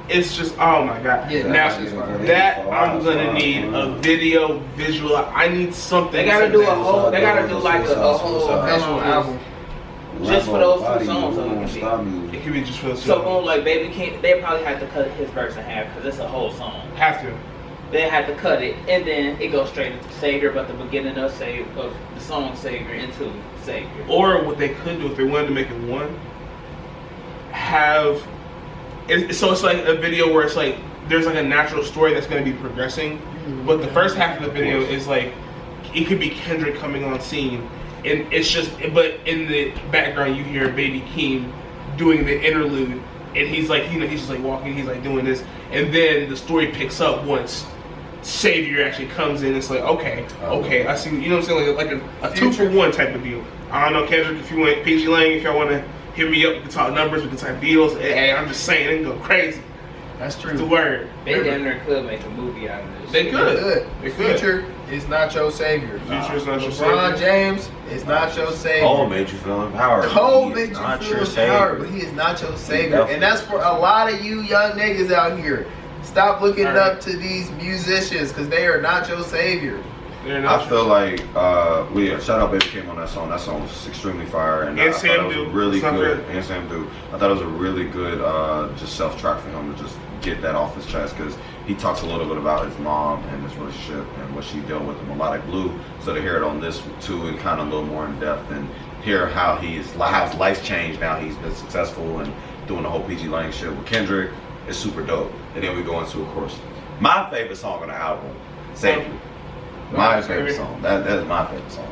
it's just oh my god. Yeah, Now that shit's fire. that I'm gonna need a video visual. I need something. They gotta do a whole. They gotta do like a whole Visual album. just for those 2 songs. It could be just for the So on like Baby King, they probably had to cut his verse in half because it's a whole song. have to. They had to cut it, and then it goes straight into Savior, but the beginning of the song Savior into Savior. Or what they could do if they wanted to make it one, so it's like a video where it's like there's like a natural story that's going to be progressing, but the first half of the video is like it could be Kendrick coming on scene, and it's just but in the background you hear Baby Keem doing the interlude, and he's like he's just like walking, he's like doing this, and then the story picks up once Savior actually comes in. It's like okay, I see. You know what I'm saying? Like a 2-for-1 type of deal. I don't know, Kendrick. If you want PG Lang, if y'all want to hit me up, we can talk numbers, we can talk deals. Hey, I'm just saying, they can go crazy. That's true. It's the word. They damn near could make a movie out of this. They could. The future is not your savior. Future is not your LeBron savior. James is not your savior. Cole made you feel empowered. Cole He made is you not feel your empowered, savior. but he is not your savior. Definitely. And that's for a lot of you young niggas out here. Stop looking All right. up to these musicians because they are not your savior. They're not I feel like shout out Baby Keem on that song. That song was extremely fire, and I thought Sam it was Duke. really It's not good. fair. And Sam Duke. I thought it was a really good just self track for him to just get that off his chest because he talks a little bit about his mom and his relationship and what she dealt with in Melodic Blue. So to hear it on this too and kind of a little more in depth and hear how his life's changed now. He's been successful and doing the whole PG Lang shit with Kendrick. It's super dope. And then we go into, of course, my favorite song on the album, Save You. My favorite song. That is my favorite song.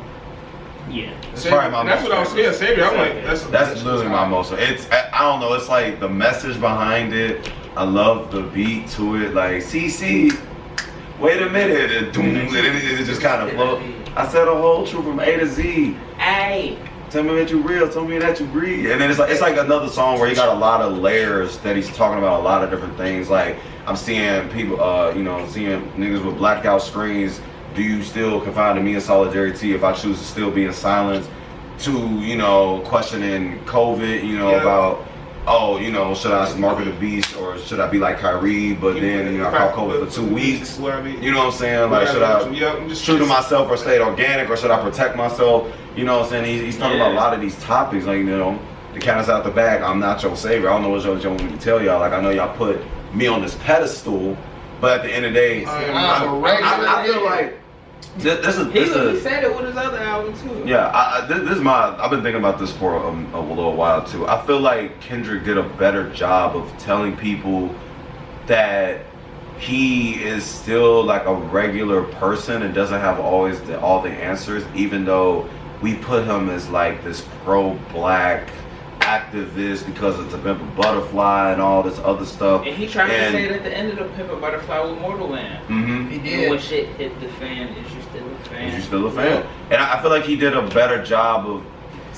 Yeah. It's probably my that's most what I was saying. Savior. I'm like, that's literally my most. It's, I don't know. It's like the message behind it. I love the beat to it. Like, CC, wait a minute, and doom, and it just kind of flow. I said a whole truth from A to Z. Hey. Tell me that you real. Tell me that you breathe. And then it's like another song where he got a lot of layers that he's talking about a lot of different things. Like, I'm seeing people, seeing niggas with blacked out screens. Do you still confide in me in solidarity if I choose to still be in silence? To, questioning COVID, about, should I market a beast or should I be like Kyrie? But then, I caught COVID for 2 weeks. You know what I'm saying? Like, should I true to myself or stay organic or should I protect myself? You know what I'm saying? He's talking about a lot of these topics. Like, the cat is out the bag. I'm not your savior. I don't know what y'all want me to tell y'all. Like, I know y'all put me on this pedestal, but at the end of the day, I feel like this is He said it with his other album too. Yeah, I've been thinking about this for a little while too. I feel like Kendrick did a better job of telling people that he is still like a regular person and doesn't have always all the answers, even though we put him as like this pro-black activist because of the Pimp a Butterfly and all this other stuff. And he tried to say it at the end of the Pimp a Butterfly with Mortal Land. Mm-hmm. He did. And when shit hit the fan, is you still a fan? Is you still a fan? And I feel like he did a better job of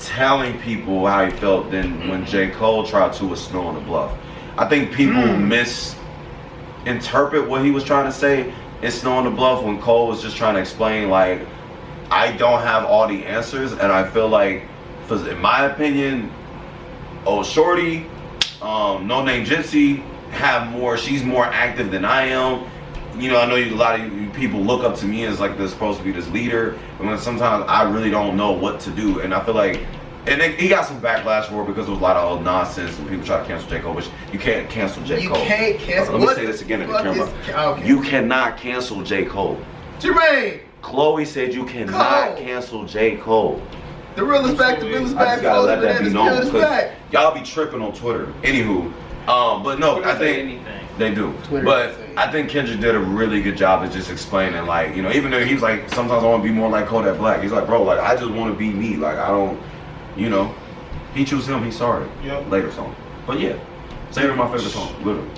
telling people how he felt than when J. Cole tried to with Snow on the Bluff. I think people misinterpret what he was trying to say in Snow on the Bluff when Cole was just trying to explain, like, I don't have all the answers, and I feel like, in my opinion, Shorty, No Name Gypsy she's more active than I am. I know a lot of you people look up to me as like they're supposed to be this leader, and when sometimes I really don't know what to do, and I feel like, and he got some backlash for it because there was a lot of old nonsense and people try to cancel J. Cole, which you can't cancel J. Cole. You can't cancel. Let me say this again in the camera. Okay. You cannot cancel J. Cole. Jermaine! Chloe said you cannot cancel J. Cole. The real is back, the real is back. I just gotta let that be known because y'all be tripping on Twitter. Anywho, but no, I think they do. But I think Kendrick did a really good job of just explaining, like, even though he was like, sometimes I want to be more like Kodak Black. He's like, bro, like, I just want to be me. Like, I don't, he chose him, he's sorry. Yep. Later song. But yeah, Savior my favorite song, literally.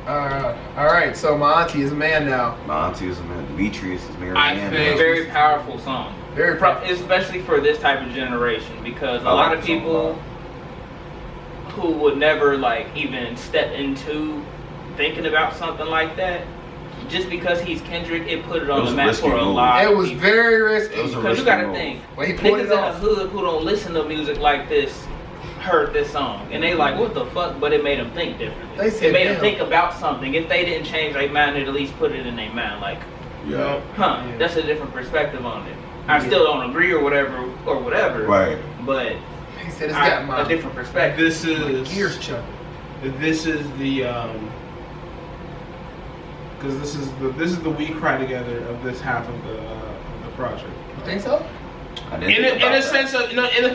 All right, so my auntie is a man now. My auntie is a man. Demetrius is married. I think very powerful song. Very powerful. Especially for this type of generation, because a lot of people who would never like even step into thinking about something like that, just because he's Kendrick, it put it on the map for a lot of people. It was very risky. Because you gotta think, niggas in the hood who don't listen to music like this heard this song and they like, what the fuck? But it made them think differently. It made them think about something. If they didn't change their mind, they'd at least put it in their mind, like, that's a different perspective on it. I still don't agree or whatever, right? But he said it's got a different perspective. This is gears chuck. This is the because this is the we cry together of this half of the project. You think so? In a sense of, I didn't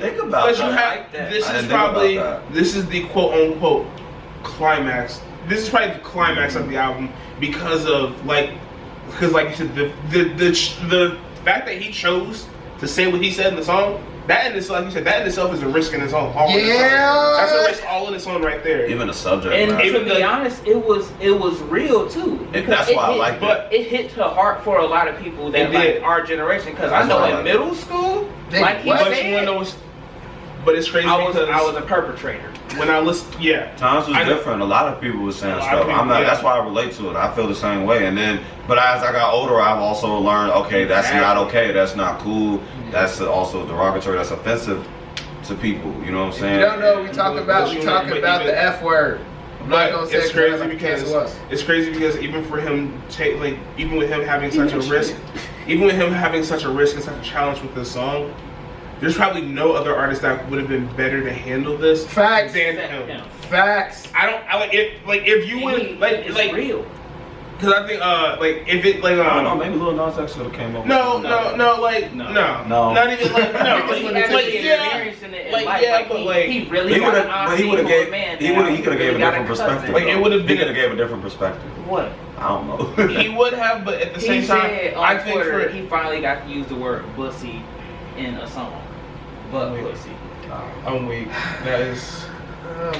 think about that. This is the quote unquote climax. This is probably the climax of the album because like you said, the fact that he chose to say what he said in the song, that in itself, like you said, that in itself is a risk in its own. That's a risk all in its own right there. Even the subject. And to be honest, it was real too. And that's why I like it. It hit to heart for a lot of people that like our generation. Because I know in middle school, like he said, but it's crazy because I was a perpetrator. When I listened, times was different. A lot of people were saying stuff. That's why I relate to it. I feel the same way. And then, but as I got older, I've also learned, okay, that's not okay. That's not cool. That's also derogatory. That's offensive to people. You know what I'm saying? You don't know. We talk about the F word. I'm not gonna say it's crazy because even for him, even with him having such a risk, and such a challenge with this song. There's probably no other artist that would have been better to handle this than him. Facts. I like it. Like if you would, it's real. Because I think, like, if it, like, I don't know, maybe Lil Nas X would have came up. No, not even like, No. not even like, no, like, he really he got would an have. He would have gave. He could have gave a different perspective. Like, it would have He been. could have gave a different perspective. What? I don't know. He would have, but at the same He time, said on I think Twitter, for he finally got to use the word "bussy" in a song. But pussy. I'm weak. That is.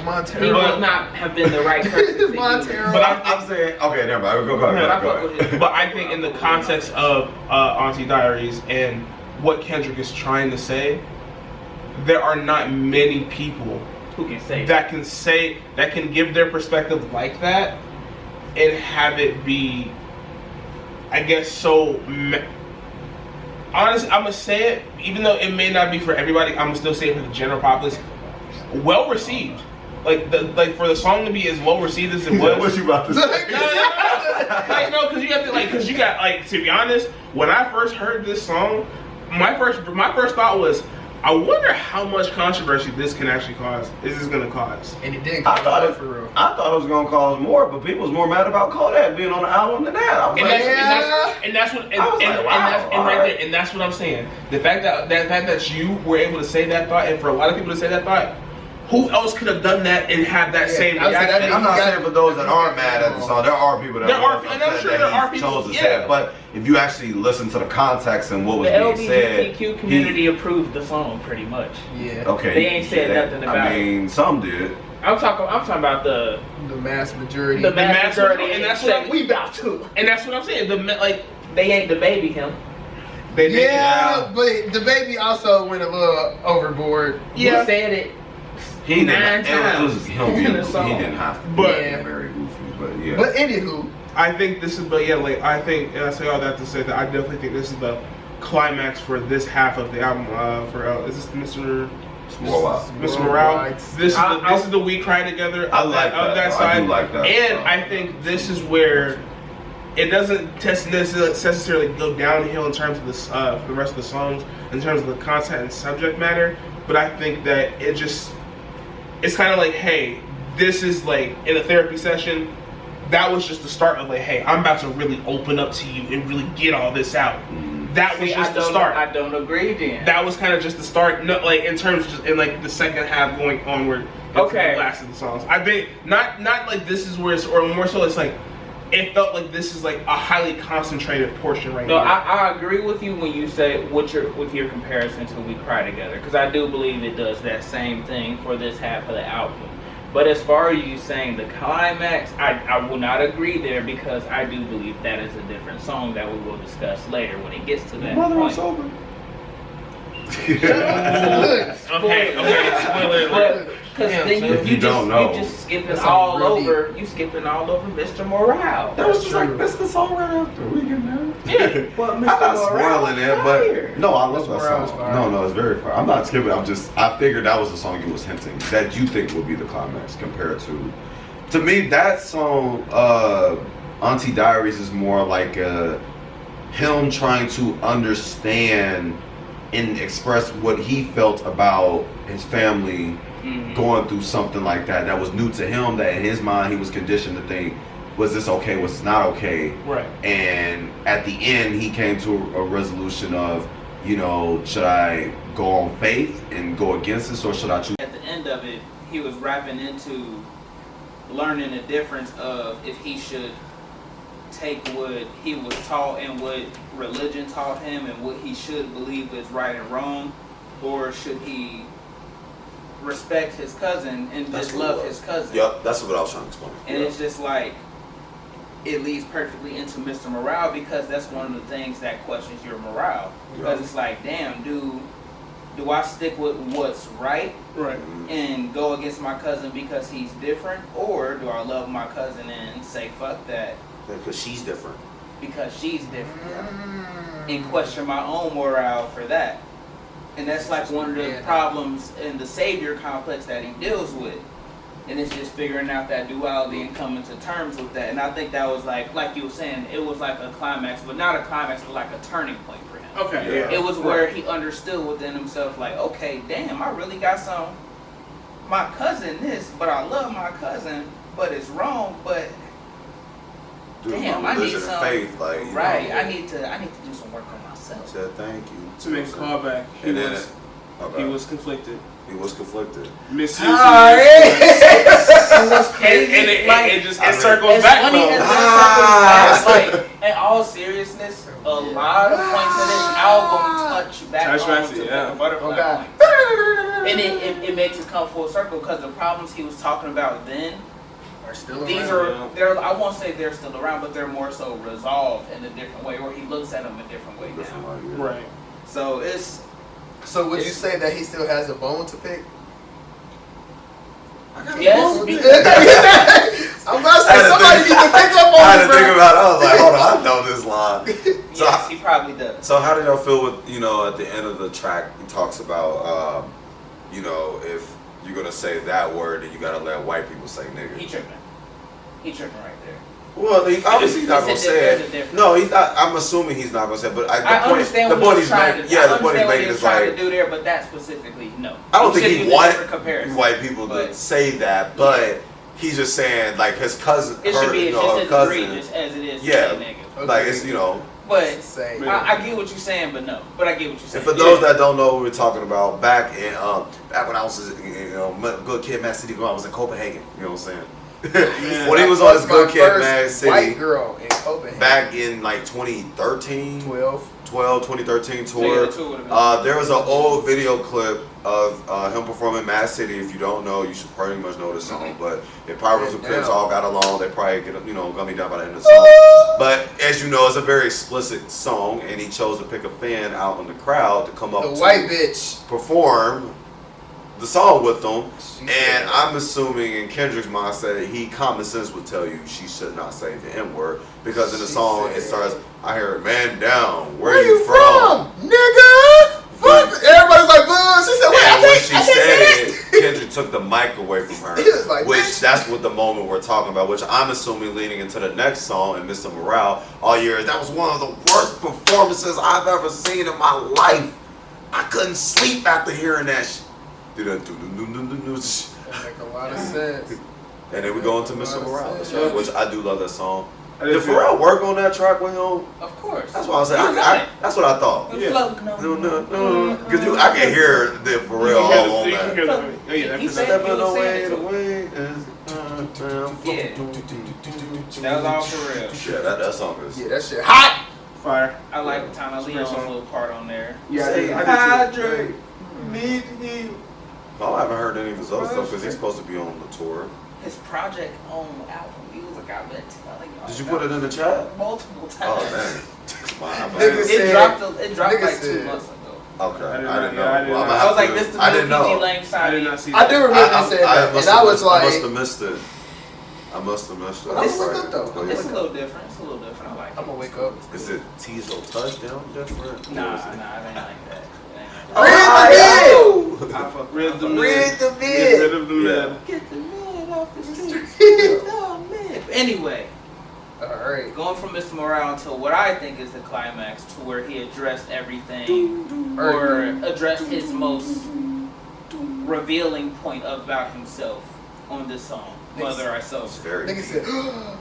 Montero. He would not have been the right person to use. Montero. But I'm saying, okay, never mind. Go ahead. But I think in the context of Auntie Diaries and what Kendrick is trying to say, there are not many people who can say that can give their perspective like that and have it be, I guess, so. Honestly, I'm gonna say it, even though it may not be for everybody. I'm gonna still say it for the general populace. Well received. Like for the song to be as well received as it was. What you about to say? Like, no, because you got to be honest, when I first heard this song, my first thought was, I wonder how much controversy this can actually cause. Is this gonna cause? And it did. I thought it for real. I thought it was gonna cause more, but people was more mad about Kodak being on the album than that. I was like, That's what I'm saying. The fact that you were able to say that thought, and for a lot of people to say that thought, who else could have done that and have that same reaction? I'm not saying for those that aren't mad at the song. There are people that and I'm sure there are people chose to say it. But if you actually listen to the context and what was being said, the LGBTQ community approved the song pretty much. Yeah. Okay. They ain't said nothing about it. I mean, some did. I'm talking about the mass majority. The mass majority, and that's what we about to. And that's what I'm saying. They ain't the baby him. But the baby also went a little overboard. Yeah. He said it. He didn't. It was him being goofy. He didn't have to. But very goofy. But yeah. But anywho, I think this is. But yeah, like I think, and I say all that to say that I definitely think this is the climax for this half of the album. Is this Mr. Morale? This is the We Cry Together. I like that side. I do like that. And I think this is where it doesn't necessarily go downhill in terms of this for the rest of the songs, in terms of the content and subject matter. But I think that it's kind of like, hey, this is like in a therapy session. That was just the start of like, hey, I'm about to really open up to you and really get all this out. That was just the start. I don't agree then. That was kind of just the start. No, like in terms of just in like the second half going onward. Okay. The last of the songs. I think not like this is where it's, or more so it's like it felt like this is like a highly concentrated portion right now. No, I agree with you when you say with your comparison to We Cry Together, because I do believe it does that same thing for this half of the album. But as far as you saying the climax, I will not agree there, because I do believe that is a different song that we will discuss later when it gets to that point. Okay, spoiler alert. Because then you just skipping all over. You skipping all over Mr. Morale. That was just like, that's the song right after we get married. Yeah, well, I'm not spoiling it, but no, I love that song. No, it's very fire. I'm not skipping. I figured that was the song you was hinting that you think would be the climax compared to me. That song, Auntie Diaries, is more like him trying to understand and express what he felt about his family going through something like that was new to him, that in his mind he was conditioned to think, was this okay, was this not okay? Right. And at the end he came to a resolution of, should I go on faith and go against this, or should I choose? At the end of it, he was rapping into learning the difference of if he should take what he was taught and what religion taught him and what he should believe is right and wrong, or should he respect his cousin and just love his cousin. Yep, that's what I was trying to explain. And it's just like, it leads perfectly into Mr. Morale, because that's one of the things that questions your morale. Because it's like, damn, do I stick with what's right and go against my cousin because he's different, or do I love my cousin and say fuck that because she's different and question my own morale for that? And that's like one of the problems in the savior complex that he deals with. And it's just figuring out that duality and coming to terms with that. And I think that was like you were saying, it was like a climax, but not a climax, but like a turning point for him. Okay. Yeah. It was where he understood within himself, like, okay, damn, I really got my cousin this, but I love my cousin, but it's wrong, but do Damn, my I need religion some. and faith, like you Right, know. I need to do some work on myself. Said thank you. To make a callback, he And then was okay. he was conflicted. He was conflicted. Misusing It was crazy. and it just I mean, circles as back funny though. as that circles back, like, in all seriousness, a lot of points in this album touch back on to yeah. the butterfly Oh, God. points. And it makes it come full circle because the problems he was talking about then, Are still these around. are, they're, I won't say they're still around, but they're more so resolved in a different way, or he looks at them a different way now. Right. So it's, So would you say that he still has a bone to pick? yes, I'm about to say somebody needs to pick up on I had it, to think bro. about it. I was like, hold on, I know this line. So, yes, he probably does. so how do y'all feel with, you know, at the end of the track, he talks about, you know, if you're going to say that word, then you got to let white people say nigga. He tripping. He tripping right there. Well, obviously he's not He going to said say there's a it. difference. No, he's not, I'm assuming he's not going to say it, but I understand the what point he was he's trying making, to. yeah, I the point he's understand what making he was is trying like, to do there, but that specifically, no. I don't He think should he use a want different comparison. white people to but say that, but he's just saying, like, his cousin, it should her, be you know, just her as cousin, egregious as it is to Yeah. say nigga. like, it's, you know, But Say. I get what you're saying, but no. But I get what you're saying. and for those that don't know what we're talking about, back when I was, you know, good kid, Mad City, when I was in Copenhagen, you know what I'm saying? When he was on his good kid, Mad City, white girl in Copenhagen. back in like 2013, 2013 tour. There was an old video clip of him performing Mad City. If you don't know, you should pretty much know the song. But if Pirates and Crips all got along, they probably get, you know, gummy down by the end of the song. But as you know, it's a very explicit song, and he chose to pick a fan out in the crowd to come up The to white bitch. perform the song with them. She And said- I'm assuming in Kendrick's mindset, he common sense would tell you she should not say the N-word, because in the She song said- it starts, I hear man down, Where you from, nigga? Fuck. Everybody's like, boo. She said, wait, And when I she can't said say it, Kendrick took the mic away from her. He was like, which bitch. that's what the moment we're talking about, which I'm assuming leading into the next song and Mr. Morale all year. That was one of the worst performances I've ever seen in my life. I couldn't sleep after hearing that shit. That make a lot of sense. And then we go into Mr. Morale, Yeah. which I do love that song. I Did did feel- Pharrell work on that track with him? Of course. That's what I was saying. You got it. That's what I thought. The Yeah. flow, no. Because I can hear the Pharrell all on that. Oh yeah, He that's said- Stepping he was away, saying the it way is That was all for real. Yeah, that song is. Yeah, that shit hot. fire. I like Tana It's a great Leon's song. little part on there. Yeah, Say I did hydrate. too. Need you. Oh, I haven't heard any of his other stuff because he's supposed to be on the tour. His project on album music, I bet. Did you put it in the chat? Multiple times. Oh, dang. My Nigga bad. said- It dropped nigga like 2 said- months ago. Okay, I I didn't didn't know. know. Yeah, I didn't Well, I'm know. gonna I was have like, to- this is I the didn't new PG know. Lang I side. did not see that. I do remember him saying that. must And I have- was like, I must have missed it. I must have missed it. Well, I'm it's sorry. good though. Go It's ahead. a little different. It's a little different. I like it. I'm gonna wake up. Is it Teasel Touchdown different? Nah, it ain't like that. Oh, Oh, I fuck Rid the with mid. Read the Get mid. rid of the mid. Get the mid off the streets. Oh, man. Anyway, Alright. going from Mr. Morale to what I think is the climax, to where he addressed everything, or addressed his most revealing point about himself on this song, Mother I Sober. it's very. Nigga said,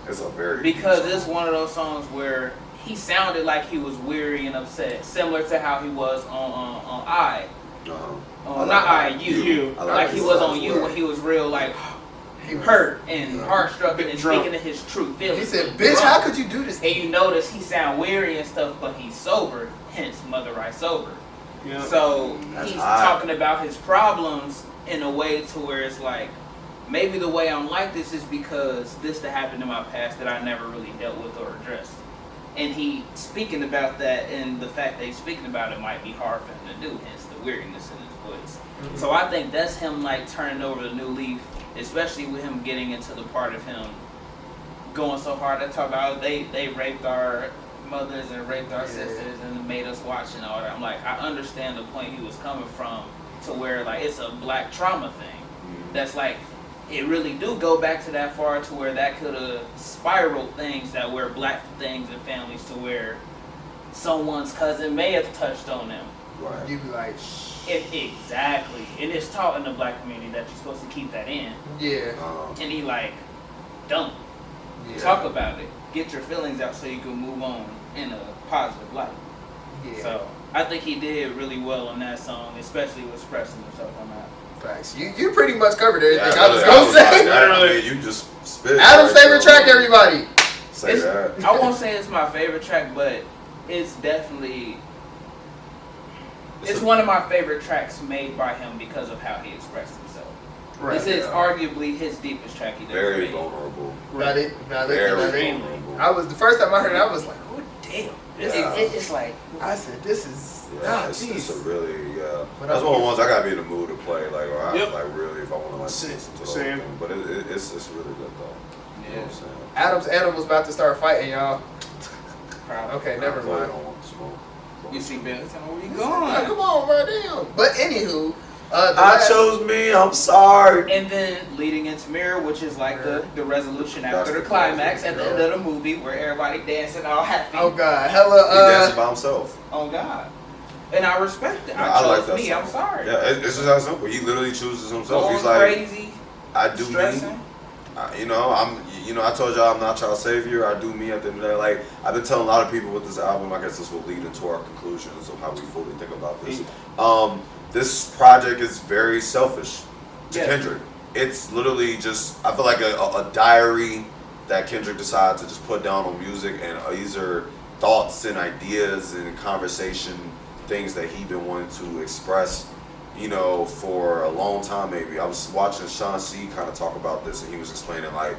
It's a very. Because it's one of those songs where he sounded like he was weary and upset, similar to how he was on I. Not I, you. I Like he his was songs on you well. when he was real like he was hurt and heart-struck and Drunk. speaking of his true feelings. He said, bitch, how could you do this? And you notice he sound weary and stuff, but he's sober, hence Mother I Sober. Yeah. So That's he's hot. talking about his problems in a way to where it's like, maybe the way I'm like this is because this that happened in my past that I never really dealt with or addressed. And he speaking about that, and the fact that he's speaking about it might be hard for him to do, hence the weariness in his voice. Mm-hmm. So I think that's him like turning over the new leaf, especially with him getting into the part of him going so hard. They talk about they raped our mothers and raped our sisters and made us watch and all that. I'm like, I understand the point he was coming from, to where like it's a black trauma thing. That's like, it really do go back to that far, to where that could have spiraled things that were black things and families, to where someone's cousin may have touched on them. Right. You be like, Exactly. And it's taught in the black community that you're supposed to keep that in. yeah. And he like, don't Yeah. talk about it. get your feelings out so you can move on in a positive light. Yeah. So I think he did really well on that song, especially with expressing himself on that. Facts. You pretty much covered everything Yeah, I was gonna say. I mean, you just spit. Adam's right, favorite so, track, everybody. Say that. I won't say it's my favorite track, but it's definitely it's one of my favorite tracks made by him because of how he expressed himself. Right. This is arguably his deepest track he ever Very made. vulnerable. Valid. Very vulnerable. I was the first time I heard it, I was like, oh damn. It's like I said, this is It's a really But that's I'm- one of the ones I gotta be in the mood to play. Like, or I Yep. like really if I want to like listen to the whole Same. thing. But it's really good though. You know what I'm saying? Adam's animals about to start fighting, y'all. Probably. Okay, never I mind. don't want to smoke. You see, Ben, tell me where you Yeah, going. come on, bro, damn. But anywho, Me. I'm sorry. And then leading into Mirror, which is like the resolution That's after the the climax at the classic, end of the movie where everybody dancing all happy. Oh god, He hella. dancing by himself. Oh God. And I respect it. I like chose that me. song. I'm sorry. Yeah, it's just that simple. He literally chooses himself. Going He's like, crazy, I do stressing. me. I told y'all I'm not y'all savior. I do me at the end of the day. Like, I've been telling a lot of people with this album, I guess this will lead into our conclusions of how we fully think about this. This project is very selfish to Yeah. Kendrick. It's literally just, I feel like a diary that Kendrick decided to just put down on music, and these are thoughts and ideas and conversation, things that he been wanting to express, for a long time maybe. I was watching Sean C kind of talk about this, and he was explaining like,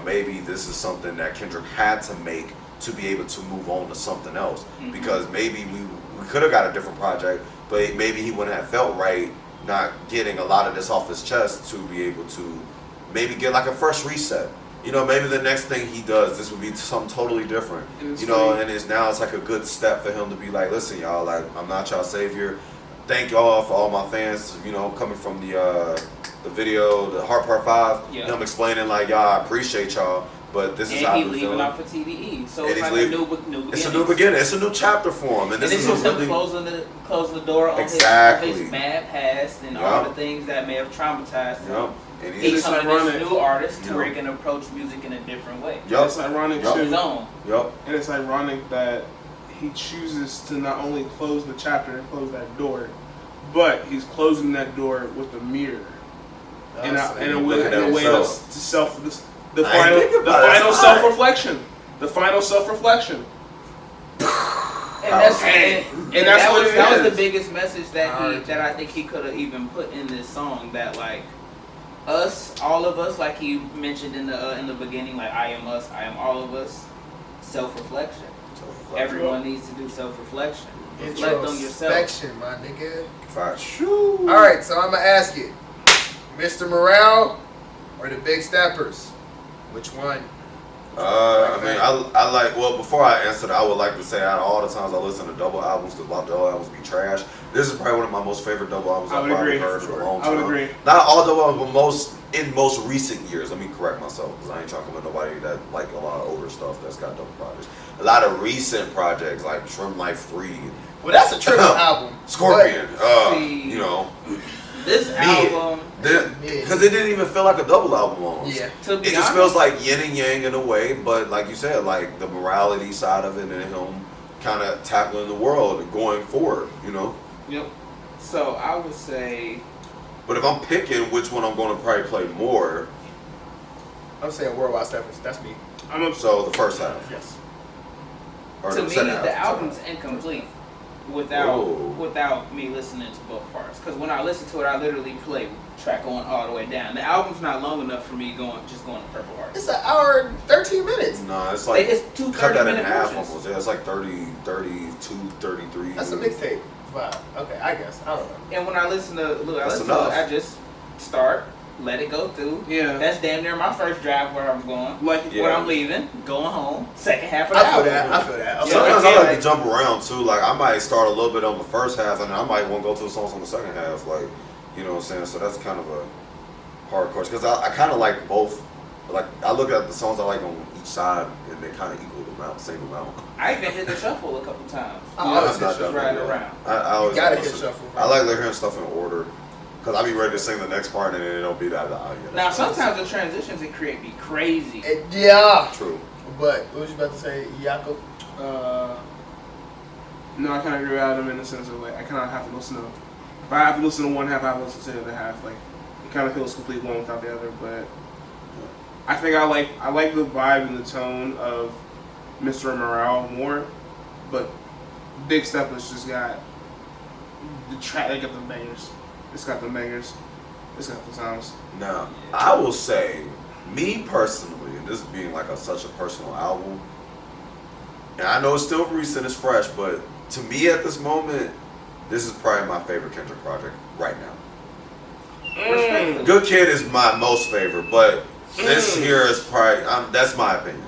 maybe this is something that Kendrick had to make to be able to move on to something else. Mhm. Because maybe we could have got a different project, but maybe he wouldn't have felt right not getting a lot of this off his chest to be able to maybe get like a fresh reset. Maybe the next thing he does, this would be something totally different. And it's like a good step for him to be like, listen, y'all, like, I'm not y'all savior. Thank y'all for all my fans, coming from the video, the Heart Part 5, Yeah. him explaining like, y'all, I appreciate y'all, but this is And how he I'm leaving feeling. out for TDE. So And it's he's like leaving. a new beginning. It's a new beginning. It's a new chapter for him, and this And is this was a him really closing the door on Exactly. his bad past and all Yup. the things that may have traumatized him. Yep. And He's it's coming ironic. this new artist to Yup. where he can approach music in a different way. Yup. It's ironic Yup. His too, own. Yep. and it's ironic that he chooses to not only close the chapter and close that door, but he's closing that door with a mirror. In a way himself. that's to self. The I ain't think final about it. That's hard. self-reflection. The final self-reflection. And that's Okay. and And that's that what was it that was is. the biggest message that Alright. that I think he could have even put in this song. That like all of us, like he mentioned in the beginning, like I am us, I am all of us. Self-reflection. Everyone needs to do self-reflection. Reflect on yourself. Introspection, my nigga. Facts. All right, so I'm gonna ask you, Mr. Morale or the Big Steppers? Which one? I like. Well, before I answer that, I would like to say out of all the times I listen to double albums, because a lot of double albums be trash. This is probably one of my most favorite double albums I I've would probably agree. heard in a long I time. would agree. Not all double albums, but in most recent years. Let me correct myself, because I ain't talking about nobody that like a lot of older stuff that's got double projects. A lot of recent projects like Trim Life 3, Well, that's a triple album. Scorpion. See, You know, This album, because it didn't even feel like a double album almost. Yeah. to be It just honest, feels like yin and yang in a way, but like you said, like the morality side of it and him kind of tackling the world and going forward, you know? Yep. So I would say, But if I'm picking which one I'm going to probably play more, I'm saying Worldwide Steppers. That's me. so the first half. Yes. Or to me, second half, the second album's half. incomplete Whoa. without me listening to both parts. Because when I listen to it, I literally play track going all the way down. The album's not long enough for me going to Purple Heart. It's an hour and 13 minutes. Nah, it's like, It's two cut that in 30-minute half portions. almost. Yeah, it's like 30, 32, 33. That's a mixtape vibe. Okay, I guess. I don't know. And when I listen to That's it, enough. I just start, let it go through. Yeah. That's damn near my first drive where I'm going. Like, Yeah. When I'm leaving, going home, second half of the I feel album. that. I feel that. Okay. Sometimes Yeah, I like like- to jump around too. Like I might start a little bit on the first half, and then I might want to go to the songs on the second half. Like, you know what I'm saying? So that's kind of a hard course because I kind of like both. Like I look at the songs I like on each side, and they kind of equal the amount, same amount. I even hit the shuffle a couple times. I You know, always it's I've not just done that riding yet. around. I always Gotta listen. hit shuffle. I like hearing stuff in order because I be ready to sing the next part, and then it don't be that. Now sometimes the transitions it create be crazy. Yeah. True. But what was you about to say, Jakob? No, I kind of agree with Adam in the sense of like I kind of have to listen to. If I have to listen to one half, I have to listen to the other half. Like it kind of feels complete one without the other. But I think I like the vibe and the tone of Mr. Morale more. But Big Steppers just got the track. They got the bangers. It's got the bangers. It's got the sounds. Now, I will say, me personally, and this being like such a personal album, and I know it's still recent, it's fresh, but to me at this moment, this is probably my favorite Kendrick project right now. Good Kid is my most favorite, but this here is probably, that's my opinion.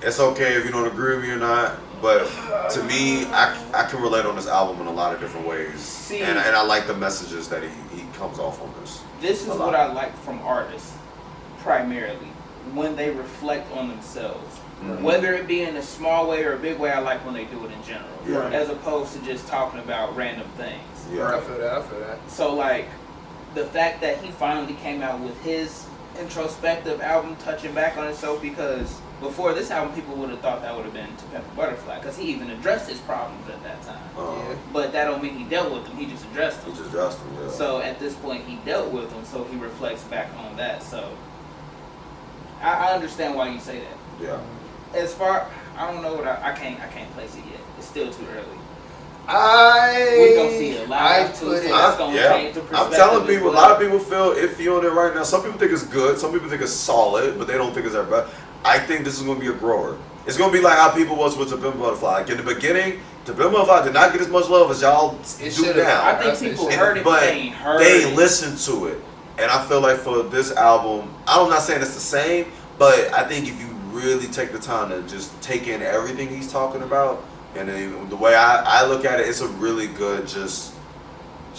It's okay if you don't agree with me or not, but to me, I can relate on this album in a lot of different ways. And I like the messages that he comes off on this. This is what I like from artists, primarily, when they reflect on themselves. Mm-hmm. Whether it be in a small way or a big way, I like when they do it in general, as opposed to just talking about random things. Yeah, I feel that. So, like, the fact that he finally came out with his introspective album, touching back on himself, because before this album, people would have thought that would have been To Pimp a Butterfly, because he even addressed his problems at that time. But that don't mean he dealt with them, he just addressed them. Yeah. So at this point, he dealt with them, so he reflects back on that. So I understand why you say that. Yeah. As far, I don't know what I can't place it yet. It's still too early. We're gonna see it live too, so that's gonna change the perspective. I'm telling people, a lot of people feel iffy on it right now. Some people think it's good, some people think it's solid, but they don't think it's that bad. I think this is gonna be a grower. It's gonna be like how people was with To Pimp a Butterfly. Like in the beginning, To Pimp a Butterfly did not get as much love as y'all do now. I think people heard it, but they listened to it. And I feel like for this album, I'm not saying it's the same, but I think if you really take the time to just take in everything he's talking about, and the way I look at it, it's a really good just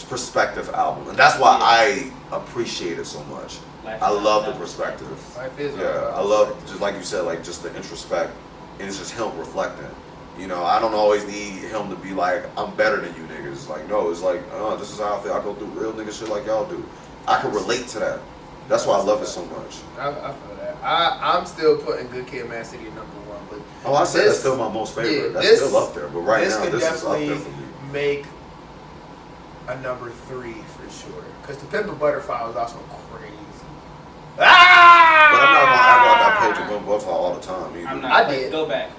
perspective album, and that's why I appreciate it so much. I love the perspective. I love, just like you said, like just the introspect, and it's just him reflecting. You know, I don't always need him to be like, I'm better than you niggas. Like, no, it's like, this is how I feel. I go through real nigga shit like y'all do. I can relate to that. That's why I love it so much. I feel that. I'm still putting Good Kid, Mad City at number one, but I said that's still my most favorite. That's still up there. But right now, this is up there for me. Make a number 3 for sure. Because To Pimp a Butterfly was also crazy. But I'm not gonna act like I played To Pimp a Butterfly all the time either. I'm not. I did. Go back.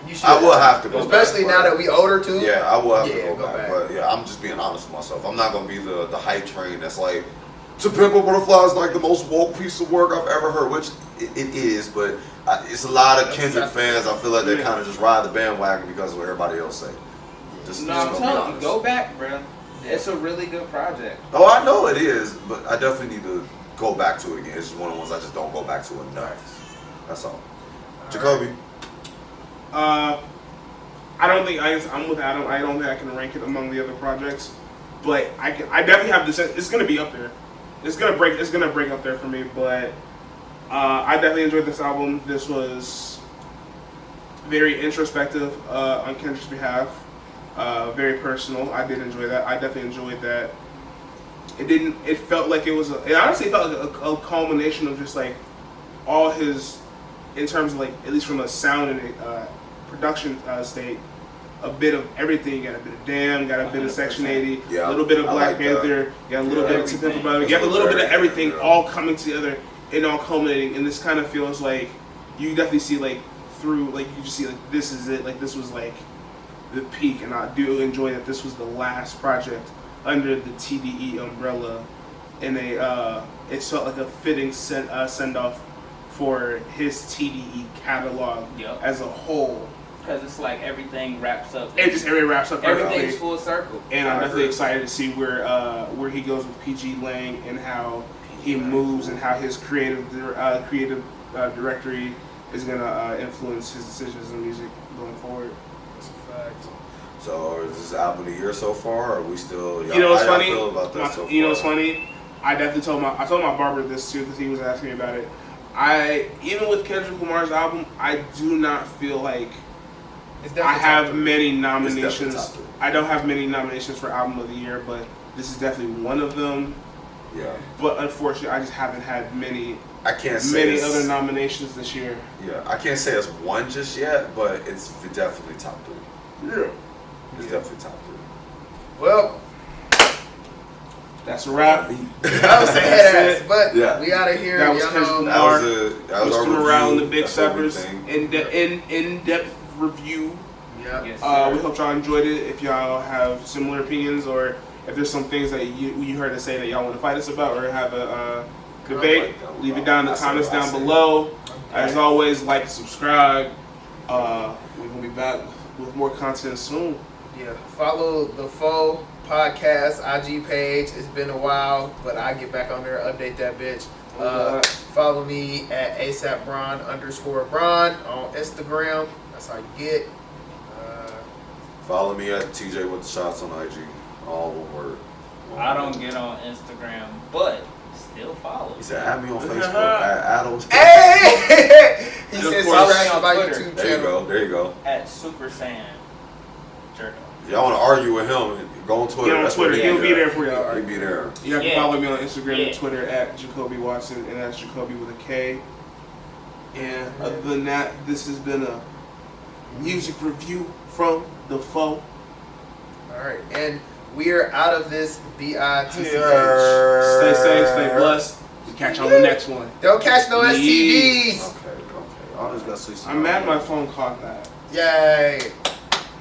You should. I will have to go especially back. Especially now that we older too. Yeah, I will have to go back. But yeah, I'm just being honest with myself. I'm not gonna be the hype train that's like, To Pimp a Butterfly is like the most woke piece of work I've ever heard, which it is, but it's a lot of Kendrick fans. I feel like they kind of just ride the bandwagon because of what everybody else say. I'm telling you, go back, bro. It's a really good project. Oh, I know it is, but I definitely need to go back to it again. It's just one of the ones I just don't go back to enough. That's all. Jacoby? I don't think I'm with Adam. I don't think I can rank it among the other projects, but I definitely have this. It's gonna be up there. It's gonna break up there for me. But I definitely enjoyed this album. This was very introspective on Kendrick's behalf. Very personal. I did enjoy that. I definitely enjoyed that. It felt like it was it honestly felt like a culmination of just like all his, in terms of like, at least from a sound and production state, a bit of everything. Got a bit of Damn, got a bit of Section 80, a little bit of Black Panther, got a little bit of To Pimp a Butterfly, you got a little bit of everything all coming together and all culminating, and this kind of feels like you definitely see like through, like you just see like this is it, like this was like the peak, and I do enjoy that this was the last project under the TDE umbrella, and it felt like a fitting send off for his TDE catalog as a whole. Because it's like everything wraps up. Everything wraps up. Everything's full circle. And I'm definitely excited to see where he goes with PG Lang and how he moves and how his creative directory is gonna influence his decisions in music going forward. That's a fact. So is this album of the year so far, or are we still? You know what's funny? Feel about this so you know what's funny? I definitely told my barber this too because he was asking me about it. Even with Kendrick Lamar's album, I do not feel like I have many nominations. I don't have many nominations for album of the year, but this is definitely one of them. Yeah. but unfortunately, I just haven't had many I can't say many other nominations this year. Yeah, I can't say it's one just yet, but it's definitely top 3. Yeah. It's definitely top 3. Well, that's a wrap. that was a head ass, but Yeah. we out of here. That was Y'all Kendrick know. Lamar. That was our Mr. Morale and the review. Big That's Steppers. everything. In-depth review. Yep. Yes, We sir. hope y'all enjoyed it. If y'all have similar opinions, or if there's some things that you heard us say that y'all want to fight us about, or have a debate, leave it down in the comments down below. As always, like and subscribe. We're gonna be back with more content soon. Yeah. Follow the Faux Podcast IG page. It's been a while, but I get back on there, update that bitch. Follow me at ASAPBron_Bron on Instagram. That's how you get. Follow me at TJ with the shots on IG. All one word. I don't get on Instagram, but still follow. He said, add me on Facebook. Adam. Hey! He And said of course- subscribe to my Twitter. YouTube There you channel. go. There you go. At Super Saiyan Journal. If y'all want to argue with him, go on Twitter. Get on That's Twitter. what He'll be there for He'll y'all. be there. You have to Yeah. follow me on Instagram Yeah. and Twitter at Jacoby Watson, and that's Jacoby with a K. And other than that, this has been a music review from the Faux. All right, and we are out of this BITCH. Stay safe, stay blessed. We catch you on the next one. Don't catch no Yeah. STDs. Okay. I just got to say I'm mad my phone caught that. Yay.